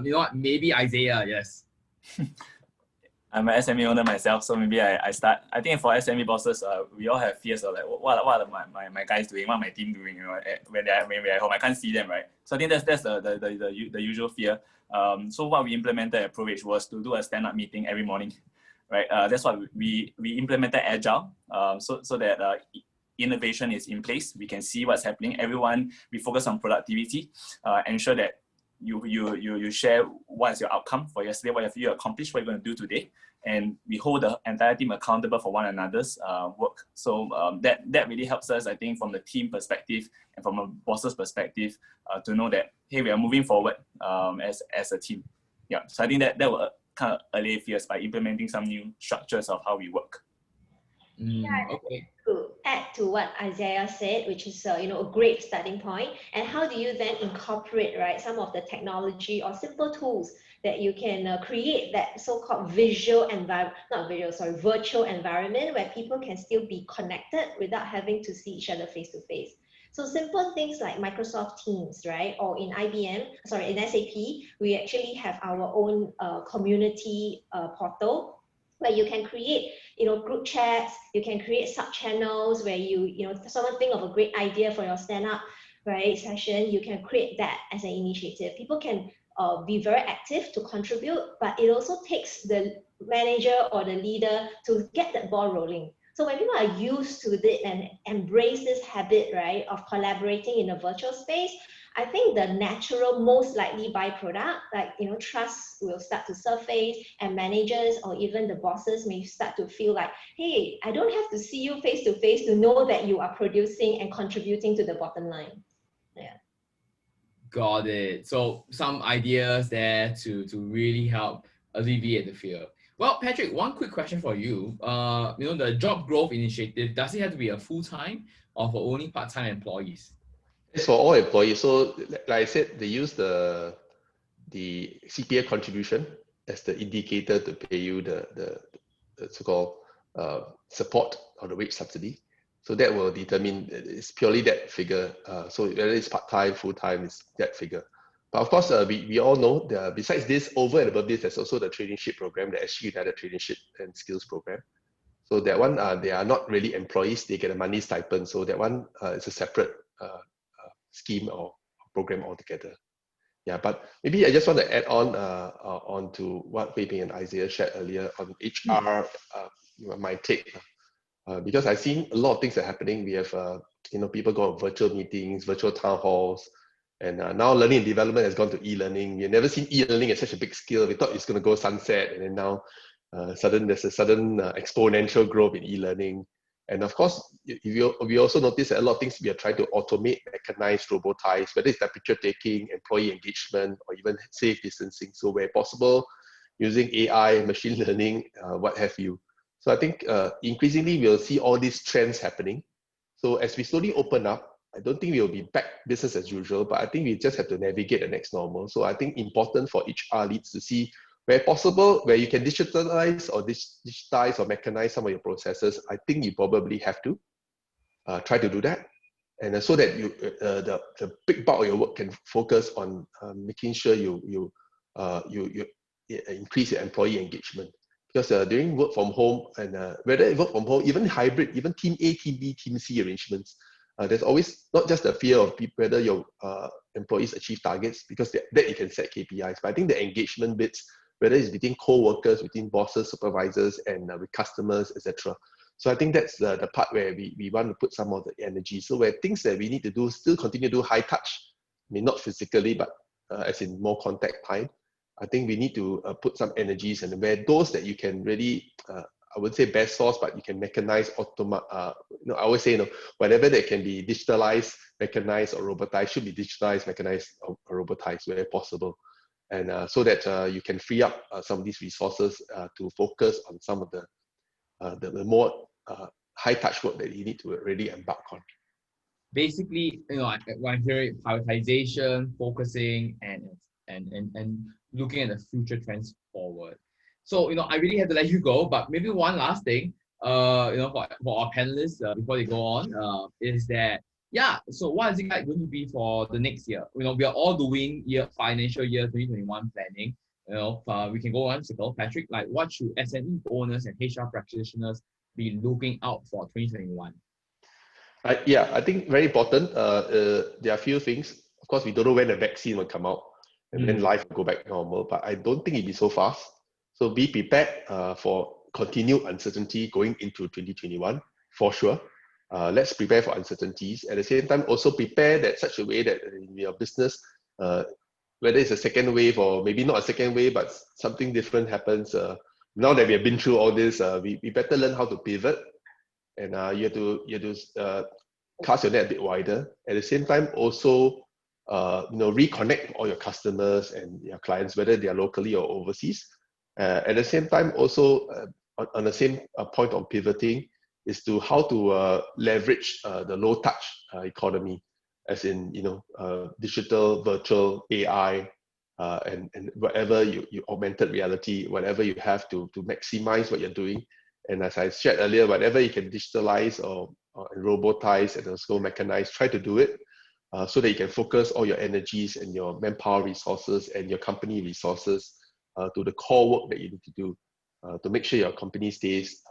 You know what? Maybe Isaiah, yes. I'm an SME owner myself, so maybe I start. I think for SME bosses, we all have fears of like, what are my guys doing, what my team doing, when we're at home, I can't see them, right? So I think that's the usual fear. So what we implemented at ProRage was to do a stand-up meeting every morning, right? That's why we implemented Agile, so that innovation is in place. We can see what's happening. Everyone, we focus on productivity, ensure that you share what's your outcome for yesterday, what have you accomplished, what you're going to do today, and we hold the entire team accountable for one another's work. So that really helps us, I think, from the team perspective and from a boss's perspective, to know that, hey, we are moving forward as a team. Yeah, so I think that will kind of allay fears by implementing some new structures of how we work. Okay. To add to what Isaiah said, which is a great starting point, and how do you then incorporate, right, some of the technology or simple tools that you can create that so-called virtual environment where people can still be connected without having to see each other face to face. So simple things like Microsoft Teams, right? Or in SAP, we actually have our own community portal where you can create, group chats, you can create sub-channels where someone think of a great idea for your stand-up, right, session, you can create that as an initiative. People can be very active to contribute, but it also takes the manager or the leader to get that ball rolling. So when people are used to it and embrace this habit, right, of collaborating in a virtual space, I think the natural, most likely byproduct, like, you know, trust will start to surface, and managers or even the bosses may start to feel like, hey, I don't have to see you face to face to know that you are producing and contributing to the bottom line. Yeah. Got it. So some ideas there to really help alleviate the fear. Well, Patrick, one quick question for you. You know, the job growth initiative, does it have to be a full-time or for only part-time employees? It's for all employees. So like I said, they use the CPF contribution as the indicator to pay you the so-called support or the wage subsidy. So that will determine, it's purely that figure. So whether it's part-time, full-time, is that figure. But of course, we all know that besides this, over and above this, there's also the traineeship program, the SG United Traineeship and Skills Program. So that one, they are not really employees, they get a money stipend. So that one is a separate scheme or program altogether. Yeah, but maybe I just want to add on to what Wei Ping and Isaiah shared earlier on HR, my take. Because I've seen a lot of things are happening. We have you know, people go on virtual meetings, virtual town halls, and now learning and development has gone to e-learning. We've never seen e-learning at such a big scale. We thought it's going to go sunset, and then now there's a sudden exponential growth in e-learning. And of course, we also notice that a lot of things we are trying to automate, mechanize, robotize, whether it's temperature taking, employee engagement, or even safe distancing. So where possible, using AI, machine learning, what have you. So I think increasingly we'll see all these trends happening. So as we slowly open up, I don't think we'll be back business as usual, but I think we just have to navigate the next normal. So I think important for HR leads to see where possible, where you can digitalize or digitize or mechanize some of your processes. I think you probably have to try to do that. And so that you the big bulk of your work can focus on making sure you increase your employee engagement. Because during work from home, and whether it work from home, even hybrid, even team A, team B, team C arrangements, there's always not just the fear of whether your employees achieve targets, because that you can set KPIs, but I think the engagement bits, whether it's between co-workers, between bosses, supervisors, and with customers, etc. So I think that's the part where we want to put some of the energy. So where things that we need to do, still continue to do high touch, I mean, not physically, but as in more contact time. I think we need to put some energies, and where those that you can really, I would say best source, but you can mechanize, I always say, whatever that can be digitalized, mechanized, or robotized should be digitalized, mechanized, or robotized where possible. And so that you can free up some of these resources to focus on some of the more high touch work that you need to really embark on. Basically, when I hear it, prioritization, focusing, and looking at the future trends forward. So, I really have to let you go, but maybe one last thing, for our panelists before they go on, is that, so what is it going to be for the next year? We are all doing financial year 2021 planning. We can go on circle, Patrick, like what should SME owners and HR practitioners be looking out for 2021? I think very important. There are a few things. Of course, we don't know when the vaccine will come out and then life will go back normal, but I don't think it'll be so fast. So be prepared for continued uncertainty going into 2021, for sure. Let's prepare for uncertainties. At the same time, also prepare that such a way that in your business, whether it's a second wave or maybe not a second wave, but something different happens. Now that we have been through all this, we better learn how to pivot. And you have to cast your net a bit wider. At the same time, also reconnect all your customers and your clients, whether they are locally or overseas. At the same time, also on the same point on pivoting, is to how to leverage the low touch economy, as in digital, virtual, AI, and whatever you augmented reality, whatever you have to maximize what you're doing. And as I shared earlier, whatever you can digitalize or robotize and also mechanize, try to do it so that you can focus all your energies and your manpower resources and your company resources to the core work that you need to do to make sure your company stays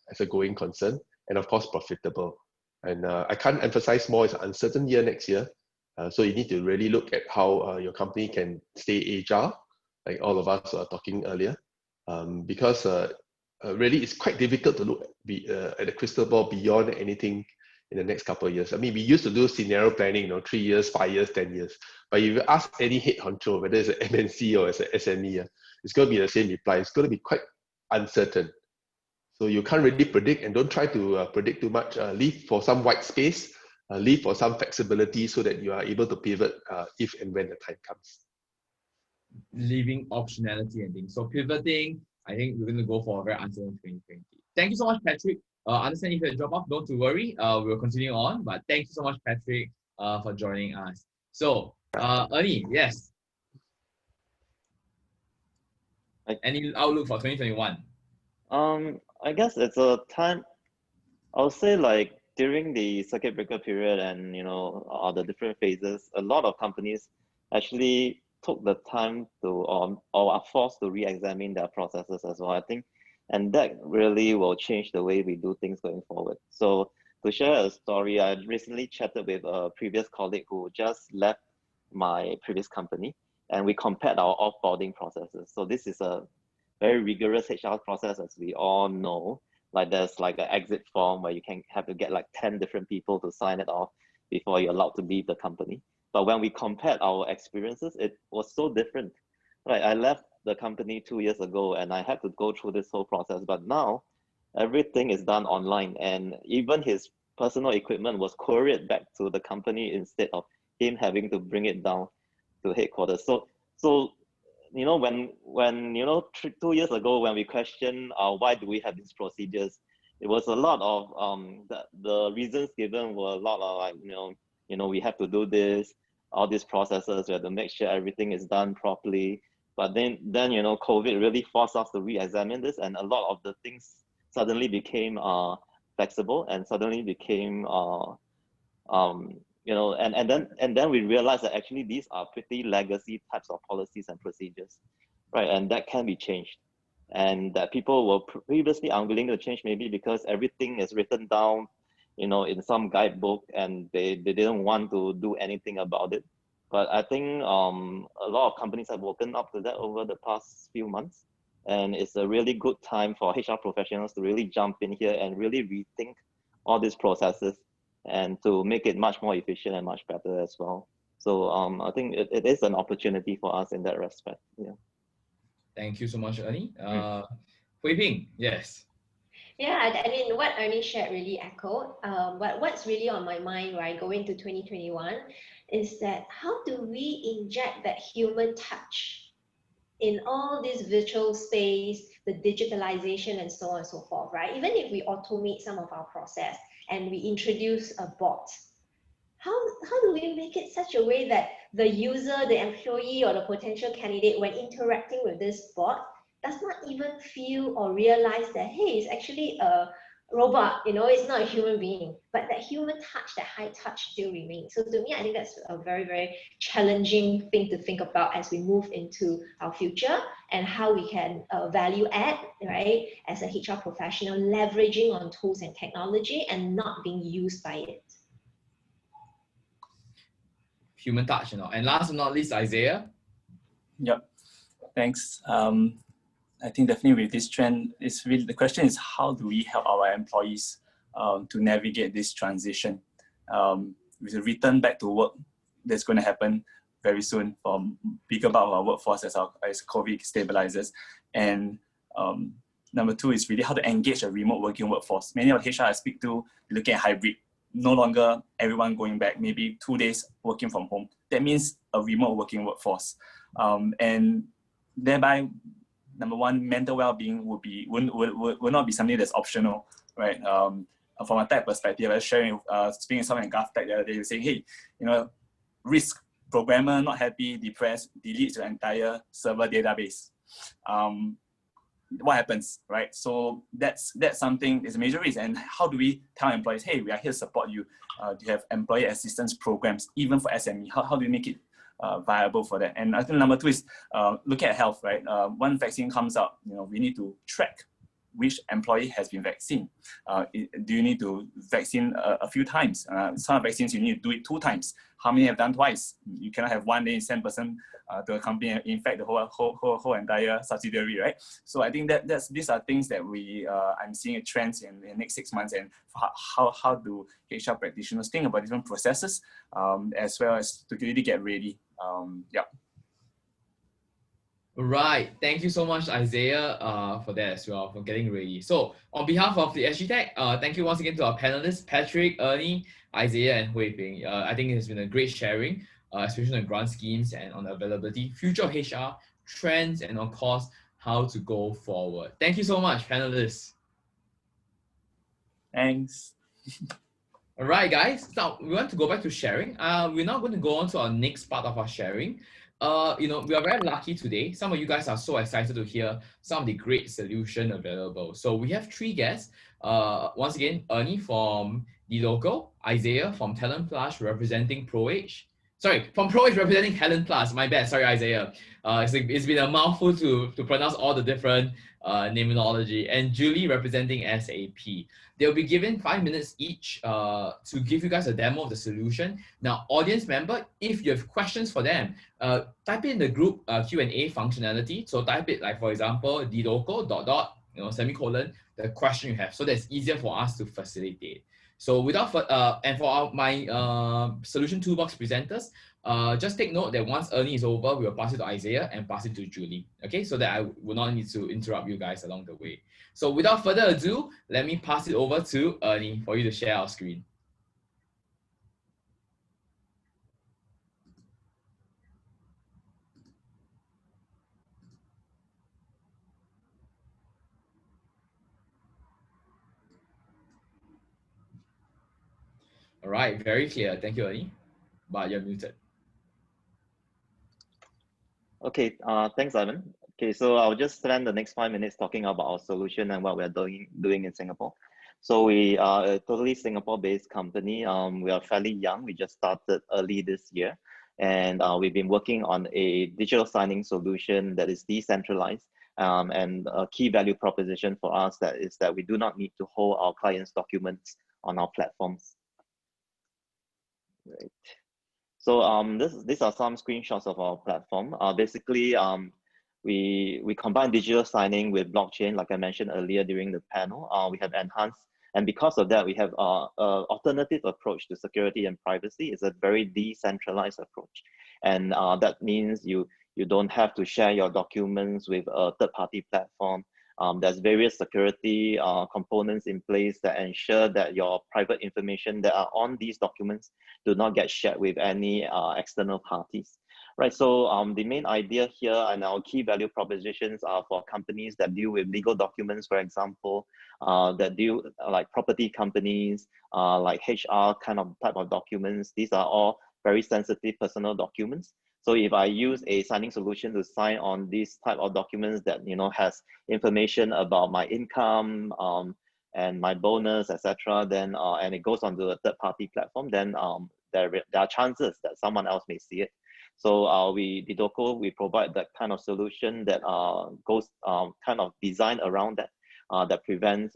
as a going concern and of course profitable. And I can't emphasize more, it's an uncertain year next year. So you need to really look at how your company can stay agile, like all of us are talking earlier, because really it's quite difficult to look at the crystal ball beyond anything in the next couple of years. I mean, we used to do scenario planning, 3 years, 5 years, 10 years. But if you ask any head honcho, whether it's an MNC or it's an SME, it's going to be the same reply. It's going to be quite uncertain. So you can't really predict, and don't try to predict too much. Leave for some white space, leave for some flexibility so that you are able to pivot if and when the time comes. Leaving optionality and things. So pivoting, I think we're going to go for a very uncertain 2020. Thank you so much, Patrick. Understand if you had drop off, don't to worry. We'll continue on. But thank you so much, Patrick, for joining us. So, Ernie, yes. Any outlook for 2021? I guess it's a time, I would say, like during the circuit breaker period and the different phases, a lot of companies actually took the time to or are forced to re-examine their processes as well, I think, and that really will change the way we do things going forward. So to share a story, I recently chatted with a previous colleague who just left my previous company, and we compared our offboarding processes. So this is a very rigorous HR process, as we all know. Like there's like an exit form where you can have to get like 10 different people to sign it off before you're allowed to leave the company. But when we compared our experiences, it was so different. Right, I left the company 2 years ago and I had to go through this whole process, but now everything is done online, and even his personal equipment was couriered back to the company instead of him having to bring it down to headquarters. So when 2 years ago, when we questioned why do we have these procedures, it was a lot of the reasons given were a lot of like we have to do this, all these processes, we have to make sure everything is done properly. But then COVID really forced us to re-examine this, and a lot of the things suddenly became flexible and suddenly became and then we realized that actually these are pretty legacy types of policies and procedures, right? And that can be changed, and that people were previously unwilling to change, maybe because everything is written down, in some guidebook, and they didn't want to do anything about it. But I think a lot of companies have woken up to that over the past few months, and it's a really good time for HR professionals to really jump in here and really rethink all these processes, and to make it much more efficient and much better as well. So I think it is an opportunity for us in that respect. Yeah. Thank you so much, Ernie. Hui Ping, yes. Yeah, I mean, what Ernie shared really echoed. But what's really on my mind, right, going to 2021, is that how do we inject that human touch in all this virtual space, the digitalization and so on and so forth, right? Even if we automate some of our process and we introduce a bot, how do we make it such a way that the user, the employee, or the potential candidate, when interacting with this bot, does not even feel or realize that, hey, it's actually a robot, it's not a human being, but that human touch, that high touch still remains. So to me, I think that's a very, very challenging thing to think about as we move into our future, and how we can value add, right, as a HR professional, leveraging on tools and technology and not being used by it. Human touch, And last but not least, Isaiah. Yep, thanks. I think definitely with this trend, it's really, the question is how do we help our employees to navigate this transition? With a return back to work that's going to happen very soon for bigger part of our workforce as COVID stabilizes. And number two is really how to engage a remote working workforce. Many of the HR I speak to looking at hybrid, no longer everyone going back, maybe 2 days working from home. That means a remote working workforce. And thereby, number one, mental well-being will not be something that's optional, right? From a tech perspective, I was sharing, speaking with someone in GovTech the other day, saying, hey, risk, programmer not happy, depressed, deletes your entire server database. What happens, right? So that's something, is a major risk. And how do we tell employees, hey, we are here to support you. Do you have employee assistance programs, even for SME? How do you make it viable for that? And I think number two is looking at health, right? One vaccine comes out, we need to track which employee has been vaccinated. Do you need to vaccine a few times? Some vaccines you need to do it 2 times. How many have done twice? You cannot have one day send person to a company and infect the whole entire subsidiary, right? So I think that these are things that I'm seeing a trend in the next 6 months, and how do HR practitioners think about different processes, as well as to really get ready. Yeah. Right. Thank you so much, Isaiah, for that as well, for getting ready. So on behalf of the SGTech, thank you once again to our panelists, Patrick, Ernie, Isaiah, and Hui Ping. I think it has been a great sharing, especially on grant schemes and on the availability, future of HR, trends, and of course, how to go forward. Thank you so much, panelists. Thanks. All right, guys. Now we want to go back to sharing. We're now going to go on to our next part of our sharing. We are very lucky today. Some of you guys are so excited to hear some of the great solution available. So we have 3 guests. Once again, Ernie from the local, Isaiah from Talent Plus representing ProH. Sorry, from ProH representing Talent Plus. My bad. Sorry, Isaiah. It's been a mouthful to pronounce all the different terminology. And Julie representing SAP. They'll be given 5 minutes each to give you guys a demo of the solution. Now, audience member, if you have questions for them, type it in the group Q&A functionality. So type it like, for example, @, semicolon, the question you have. So that's easier for us to facilitate. So without and for my solution toolbox presenters, just take note that once Ernie is over, we will pass it to Isaiah and pass it to Julie. Okay, so that I will not need to interrupt you guys along the way. So without further ado, let me pass it over to Ernie for you to share our screen. All right, very clear. Thank you, Ernie. But you're muted. Okay, thanks, Ivan. Okay, so I'll just spend the next 5 minutes talking about our solution and what we're doing in Singapore. So we are a totally Singapore-based company. We are fairly young. We just started early this year. And we've been working on a digital signing solution that is decentralized. And a key value proposition for us is that we do not need to hold our clients' documents on our platforms. Right. So these are some screenshots of our platform. Basically, we combine digital signing with blockchain, like I mentioned earlier during the panel. We have enhanced, and because of that, we have an alternative approach to security and privacy. It's a very decentralized approach, and that means you don't have to share your documents with a third-party platform. There's various security components in place that ensure that your private information that are on these documents do not get shared with any external parties. Right, so the main idea here and our key value propositions are for companies that deal with legal documents, for example, that deal like property companies, like HR type of documents. These are all very sensitive personal documents. So if I use a signing solution to sign on these type of documents that has information about my income and my bonus, etc., then and it goes onto a third-party platform, then there are chances that someone else may see it. So Didoco, we provide that kind of solution that goes kind of designed around that, that prevents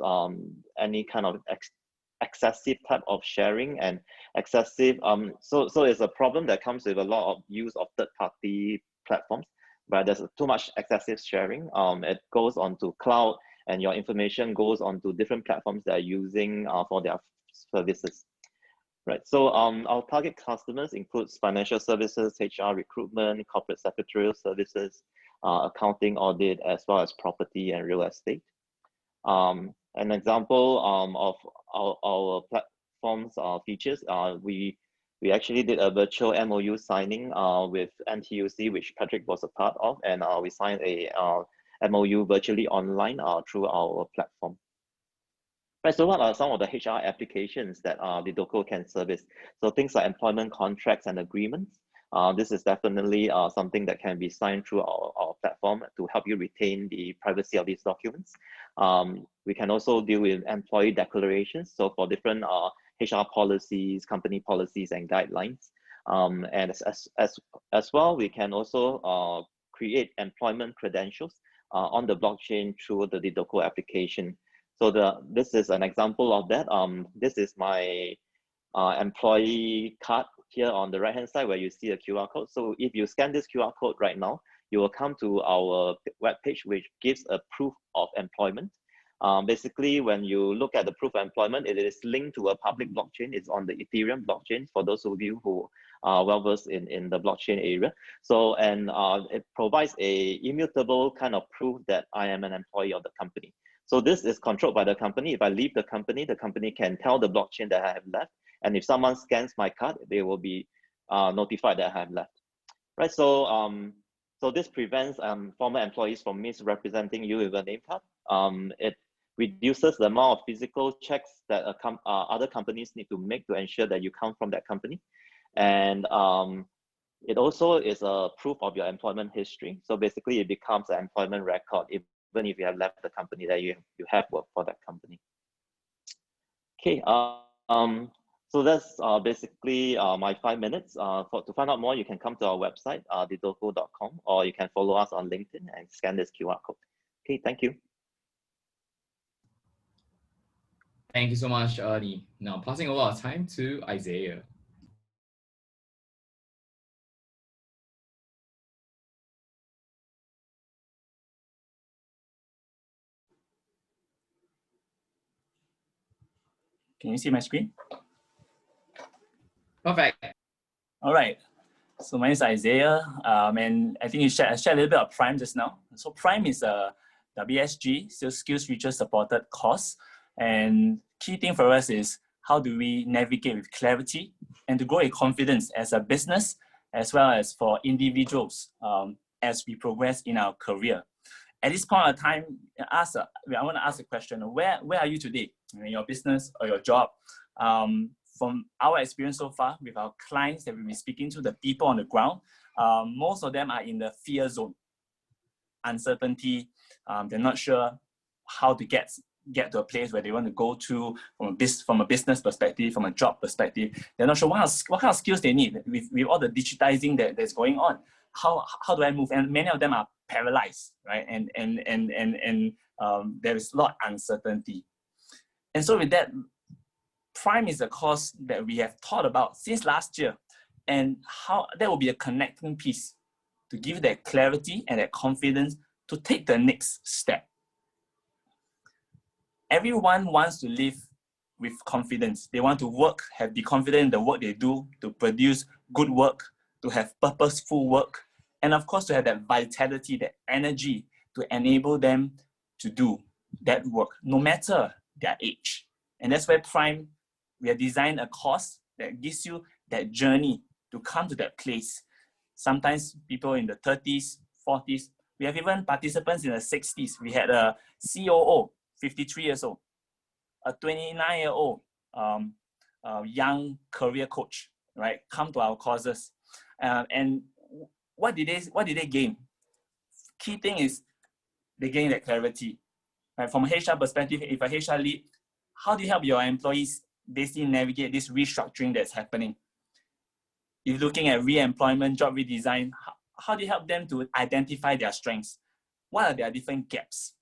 any kind of excessive type of sharing and excessive so it's a problem that comes with a lot of use of third-party platforms, but there's too much excessive sharing. It goes onto cloud and your information goes onto different platforms that are using for their services. Right, so our target customers includes financial services, HR, recruitment, corporate secretarial services, accounting, audit, as well as property and real estate. An example of our platform's features, we actually did a virtual MOU signing with NTUC, which Patrick was a part of, and we signed a MOU virtually online through our platform. Right, so what are some of the HR applications that Didoco can service? So things like employment contracts and agreements. This is definitely something that can be signed through our platform to help you retain the privacy of these documents. We can also deal with employee declarations. So for different HR policies, company policies, and guidelines. And as well, we can also create employment credentials on the blockchain through the Didoko application. So this is an example of that. This is my employee card here on the right hand side where you see a QR code. So if you scan this QR code right now, you will come to our webpage, which gives a proof of employment. Basically, when you look at the proof of employment, it is linked to a public blockchain. It's on the Ethereum blockchain for those of you who are well versed in the blockchain area. So, and it provides a immutable kind of proof that I am an employee of the company. So this is controlled by the company. If I leave the company can tell the blockchain that I have left. And if someone scans my card, they will be notified that I have left. Right. So so this prevents former employees from misrepresenting you with a name card. It reduces the amount of physical checks that other companies need to make to ensure that you come from that company. And it also is a proof of your employment history. So basically it becomes an employment record, even if you have left the company that you have worked for that company. Okay, so that's basically my 5 minutes. To find out more, you can come to our website, didoko.com, or you can follow us on LinkedIn and scan this QR code. Okay, thank you. Thank you so much, Ernie. Now passing over our time to Isaiah. Can you see my screen? Perfect. All right. So my name is Isaiah, and I think I shared a little bit of Prime just now. So Prime is a WSG, so Skills Future Supported course. And key thing for us is how do we navigate with clarity and to grow a confidence as a business, as well as for individuals as we progress in our career. At this point of time, I want to ask a question: Where are you today in your business or your job? From our experience so far with our clients that we've been speaking to, the people on the ground, most of them are in the fear zone, uncertainty. They're not sure how to get to a place where they want to go to from a business perspective, from a job perspective. They're not sure what kind of skills they need with all the digitizing that's going on. How do I move? And many of them are paralyzed, right? And there is a lot of uncertainty. And so with that, Prime is a course that we have thought about since last year, and how that will be a connecting piece to give that clarity and that confidence to take the next step. Everyone wants to live with confidence. They want to work, be confident in the work they do, to produce good work, to have purposeful work, and of course to have that vitality, that energy to enable them to do that work, no matter their age. And that's where Prime, we have designed a course that gives you that journey to come to that place. Sometimes people in the 30s, 40s, we have even participants in the 60s. We had a COO, 53 years old, a 29-year-old young career coach, right? Come to our courses. And what did they gain? Key thing is they gain that clarity. Right? From a HR perspective, if a HR lead, how do you help your employees basically navigate this restructuring that's happening? If you're looking at re-employment, job redesign, how do you help them to identify their strengths? What are their different gaps?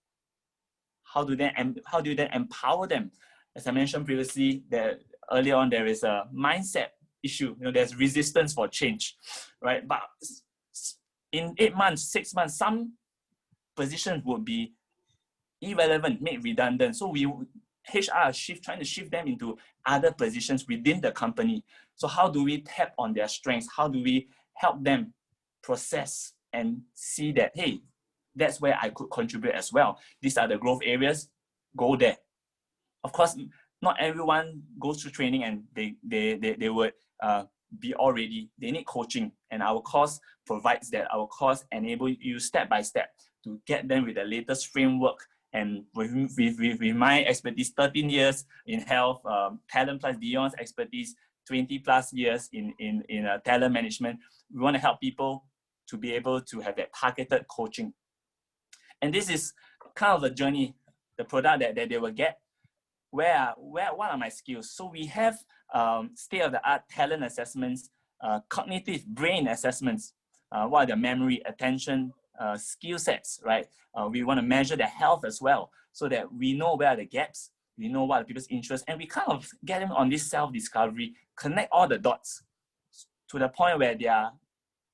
How do you then empower them? As I mentioned previously, that earlier on there is a mindset issue. There's resistance for change, right? But in 8 months, 6 months, some positions would be irrelevant, made redundant. So HR are trying to shift them into other positions within the company. So how do we tap on their strengths? How do we help them process and see that, hey, that's where I could contribute as well. These are the growth areas, go there. Of course, not everyone goes through training and they would be all ready. They need coaching, and our course provides that. Our course enables you step by step to get them with the latest framework. And with my expertise, 13 years in health, Talent Plus Dion's expertise, 20 plus years in talent management, we want to help people to be able to have that targeted coaching. And this is kind of a journey, the product that they will get. What are my skills? So we have state-of-the-art talent assessments, cognitive brain assessments. What are their memory, attention, skill sets, right? We want to measure their health as well, so that we know where are the gaps, we know what are people's interests, and we kind of get them on this self-discovery, connect all the dots to the point where they are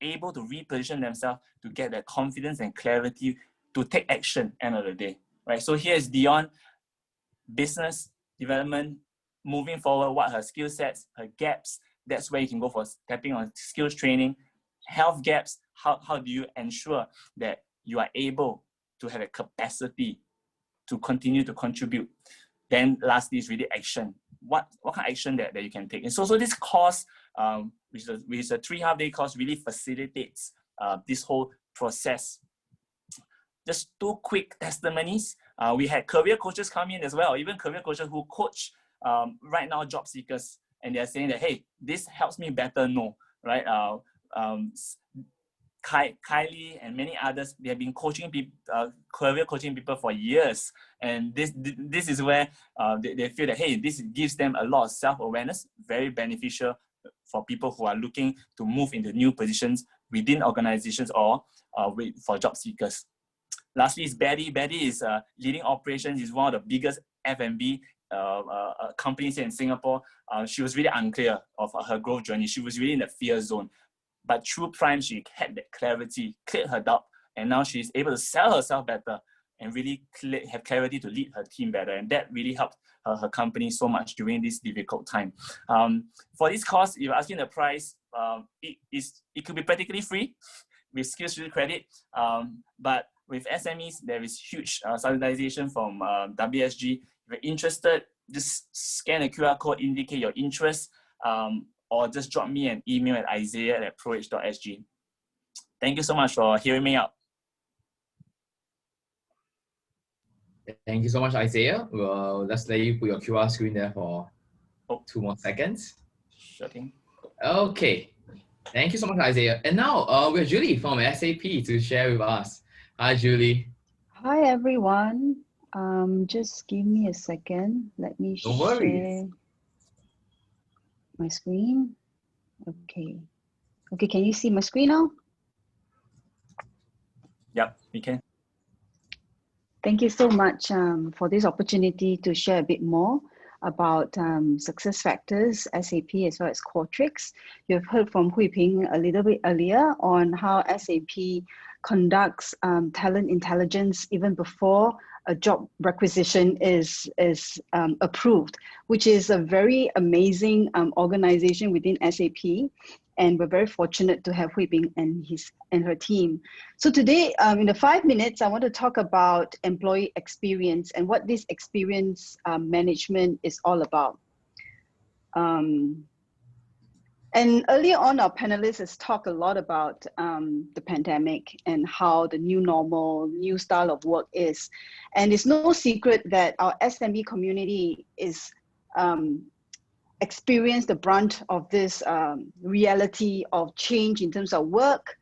able to reposition themselves to get that confidence and clarity to take action end of the day, right? So here is Dion, business development, moving forward, what her skill sets, her gaps, that's where you can go for stepping on skills training. Health gaps, how do you ensure that you are able to have a capacity to continue to contribute? Then lastly is really action. What kind of action that you can take? And so this course, which is a 3.5-day course, really facilitates this whole process. Just 2 quick testimonies. We had career coaches come in as well, even career coaches who coach right now job seekers, and they're saying that, hey, this helps me better know, right? Kylie and many others, they have been coaching people, career coaching people for years, and this is where they feel that, hey, this gives them a lot of self-awareness, very beneficial for people who are looking to move into new positions within organizations or for job seekers. Lastly is Betty. Betty is leading operations. Is one of the biggest F&B companies here in Singapore. She was really unclear of her growth journey. She was really in the fear zone. But through Prime, she had that clarity, cleared her doubt, and now she's able to sell herself better and really have clarity to lead her team better. And that really helped her company so much during this difficult time. For this course, if you're asking the price, it could be practically free with skills credit, but with SMEs, there is huge subsidization from WSG. If you're interested, just scan the QR code, indicate your interest, or just drop me an email at isaiah@proh.sg. Thank you so much for hearing me out. Thank you so much, Isaiah. Well, let's let you put your QR screen there for 2 more seconds. Sure thing. Okay. Thank you so much, Isaiah. And now we have Julie from SAP to share with us. Hi, Julie. Hi, everyone. Just give me a second. Let me share my screen. Okay. Okay, can you see my screen now? Yep, we can. Thank you so much for this opportunity to share a bit more about success factors, SAP, as well as Qualtrics. You've heard from Hui Ping a little bit earlier on how SAP conducts talent intelligence even before a job requisition is approved, which is a very amazing organization within SAP. And we're very fortunate to have Hui Ping and her team. So today, in the 5 minutes, I want to talk about employee experience and what this experience management is all about. And earlier on, our panelists has talked a lot about the pandemic and how the new normal, new style of work is. And it's no secret that our SME community is experience the brunt of this reality of change in terms of work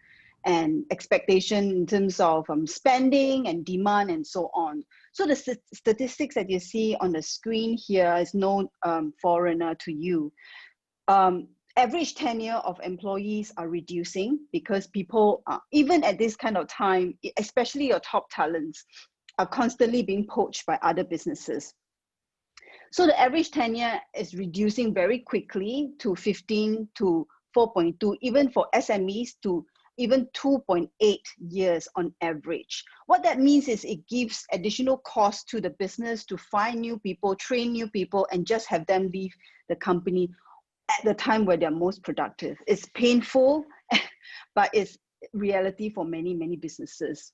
and expectation in terms of spending and demand and so on. So the statistics that you see on the screen here is no foreigner to you. Average tenure of employees are reducing because people, even at this kind of time, especially your top talents, are constantly being poached by other businesses. So the average tenure is reducing very quickly to 15 to 4.2, even for SMEs to even 2.8 years on average. What that means is it gives additional cost to the business to find new people, train new people, and just have them leave the company at the time where they're most productive. It's painful, but it's reality for many, many businesses.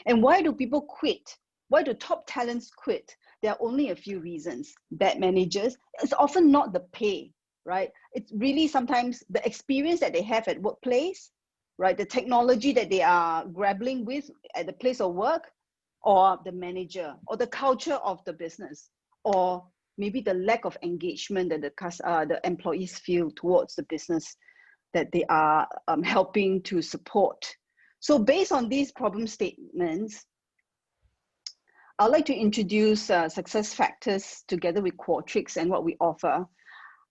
And why do people quit? Why do top talents quit? There are only a few reasons. Bad managers, it's often not the pay, right? It's really sometimes the experience that they have at workplace, right? The technology that they are grappling with at the place of work, or the manager, or the culture of the business, or maybe the lack of engagement that the employees feel towards the business that they are helping to support. So based on these problem statements, I'd like to introduce success factors together with Qualtrics and what we offer.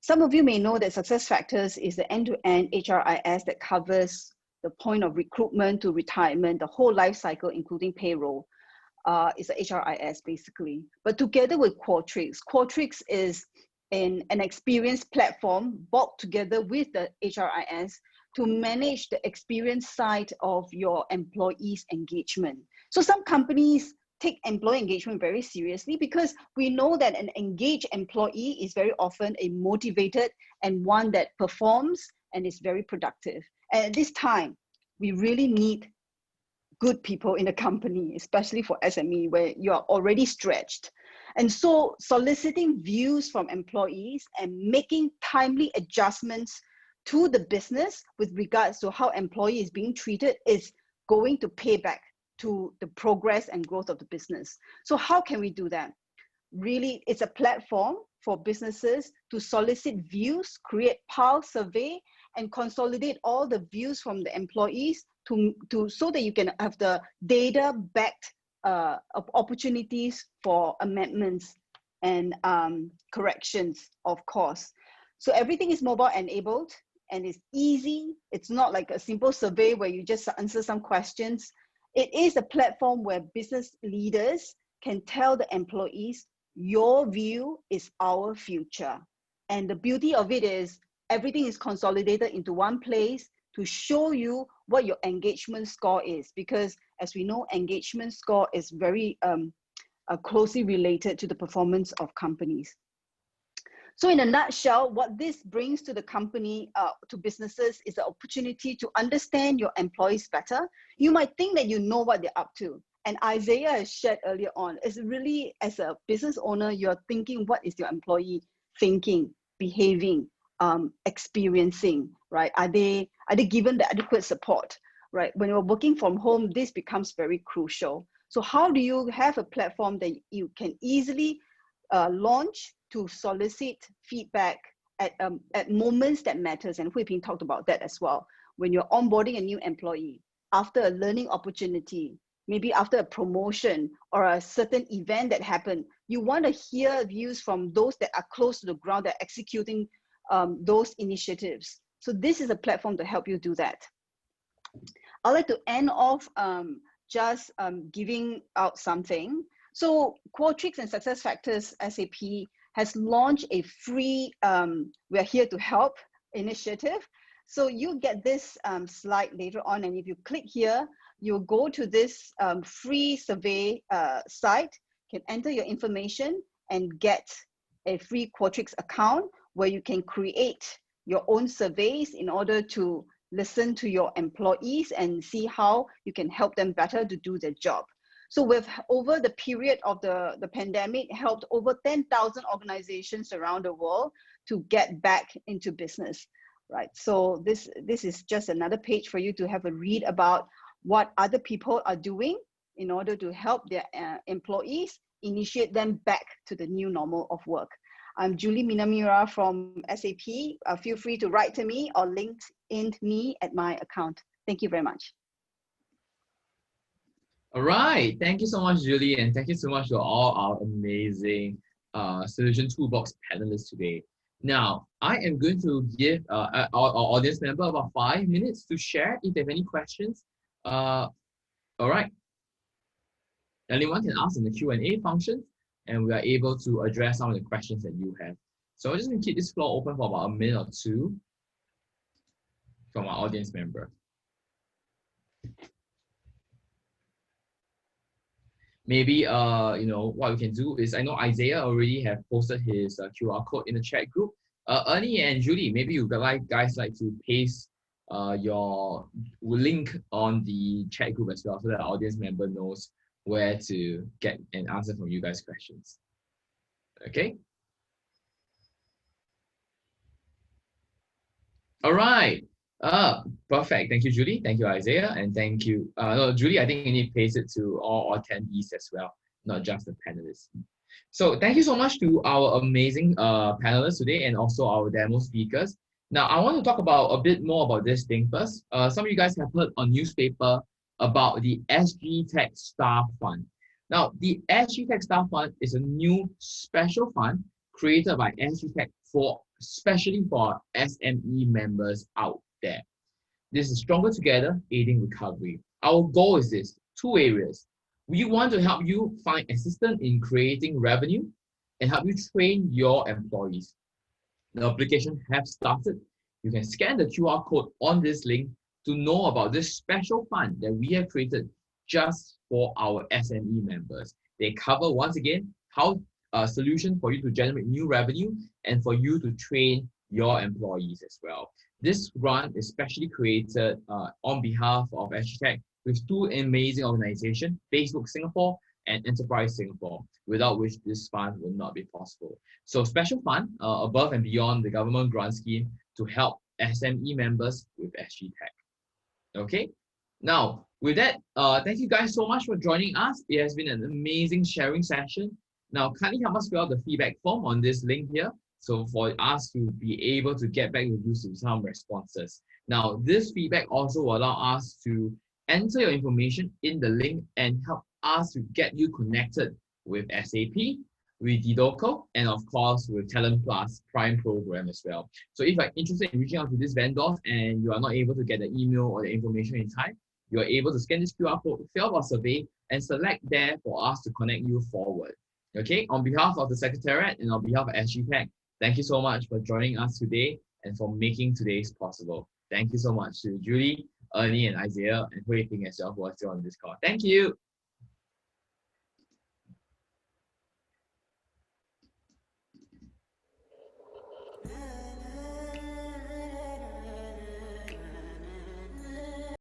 Some of you may know that success factors is the end-to-end HRIS that covers the point of recruitment to retirement, the whole life cycle, including payroll. Is a HRIS basically. But together with Qualtrics is an experience platform brought together with the HRIS to manage the experience side of your employees' engagement. So some companies take employee engagement very seriously because we know that an engaged employee is very often a motivated and one that performs and is very productive. And at this time, we really need good people in the company, especially for SME, where you are already stretched. And so soliciting views from employees and making timely adjustments to the business with regards to how employee is being treated is going to pay back to the progress and growth of the business. So how can we do that? Really, it's a platform for businesses to solicit views, create pulse survey, and consolidate all the views from the employees so that you can have the data-backed opportunities for amendments and corrections, of course. So everything is mobile enabled and it's easy. It's not like a simple survey where you just answer some questions. It is a platform where business leaders can tell the employees, your view is our future. And the beauty of it is everything is consolidated into one place to show you what your engagement score is, because as we know, engagement score is very closely related to the performance of companies. So in a nutshell, what this brings to the company, to businesses, is the opportunity to understand your employees better. You might think that you know what they're up to. And Isaiah has shared earlier on, is really, as a business owner, you're thinking, what is your employee thinking, behaving, experiencing, right? Are they given the adequate support, right? When you're working from home, this becomes very crucial. So how do you have a platform that you can easily launch to solicit feedback at moments that matters? And Hui Ping talked about that as well. When you're onboarding a new employee, after a learning opportunity, maybe after a promotion or a certain event that happened, you want to hear views from those that are close to the ground, that are executing those initiatives. So this is a platform to help you do that. I'd like to end off just giving out something. So Qualtrics and SuccessFactors SAP has launched a free We're Here to Help initiative. So you get this slide later on, and if you click here, you'll go to this free survey site, can enter your information and get a free Qualtrics account where you can create your own surveys in order to listen to your employees and see how you can help them better to do their job. So we've, over the period of the pandemic, helped over 10,000 organizations around the world to get back into business, right? So this is just another page for you to have a read about what other people are doing in order to help their employees, initiate them back to the new normal of work. I'm Julie Minamira from SAP. Feel free to write to me or LinkedIn me at my account. Thank you very much. All right, thank you so much, Julie, and thank you so much to all our amazing Solution Toolbox panelists today. Now, I am going to give our audience member about 5 minutes to share if they have any questions. All right. Anyone can ask in the Q&A function, and we are able to address some of the questions that you have. So I'm just going to keep this floor open for about a minute or two from our audience member. Maybe, you know, what we can do is, I know Isaiah already have posted his QR code in the chat group. Ernie and Julie, maybe you guys like to paste your link on the chat group as well, so that our audience member knows where to get an answer from you guys' questions. Okay. All right. Perfect. Thank you, Julie. Thank you, Isaiah. And thank you. No, Julie, I think you need to paste it to all attendees as well, not just the panelists. So thank you so much to our amazing panelists today and also our demo speakers. Now, I want to talk about a bit more about this thing first. Some of you guys have heard on newspaper about the SG Tech Star Fund. Now, the SG Tech Star Fund is a new special fund created by SG Tech especially for SME members out there. This is Stronger Together, Aiding Recovery. Our goal is this, 2 areas. We want to help you find assistance in creating revenue and help you train your employees. The application has started. You can scan the QR code on this link to know about this special fund that we have created just for our SME members. They cover, once again, how a solution for you to generate new revenue and for you to train your employees as well. This grant is specially created on behalf of SGTech with 2 amazing organizations, Facebook Singapore and Enterprise Singapore, without which this fund would not be possible. So special fund above and beyond the government grant scheme to help SME members with SGTech. Okay, now with that, thank you guys so much for joining us. It has been an amazing sharing session. Now kindly help us fill out the feedback form on this link here, so for us to be able to get back with you with some responses. Now this feedback also will allow us to enter your information in the link and help us to get you connected with SAP, with Didoco, and of course with Talent Plus Prime program as well. So if you're interested in reaching out to these vendors and you are not able to get the email or the information in time, you are able to scan this QR code, fill out our survey, and select there for us to connect you forward. Okay, on behalf of the Secretariat and on behalf of SGTech, thank you so much for joining us today and for making today's possible. Thank you so much to Julie, Ernie, and Isaiah, and Hui Ping as well, who are still on this call. Thank you.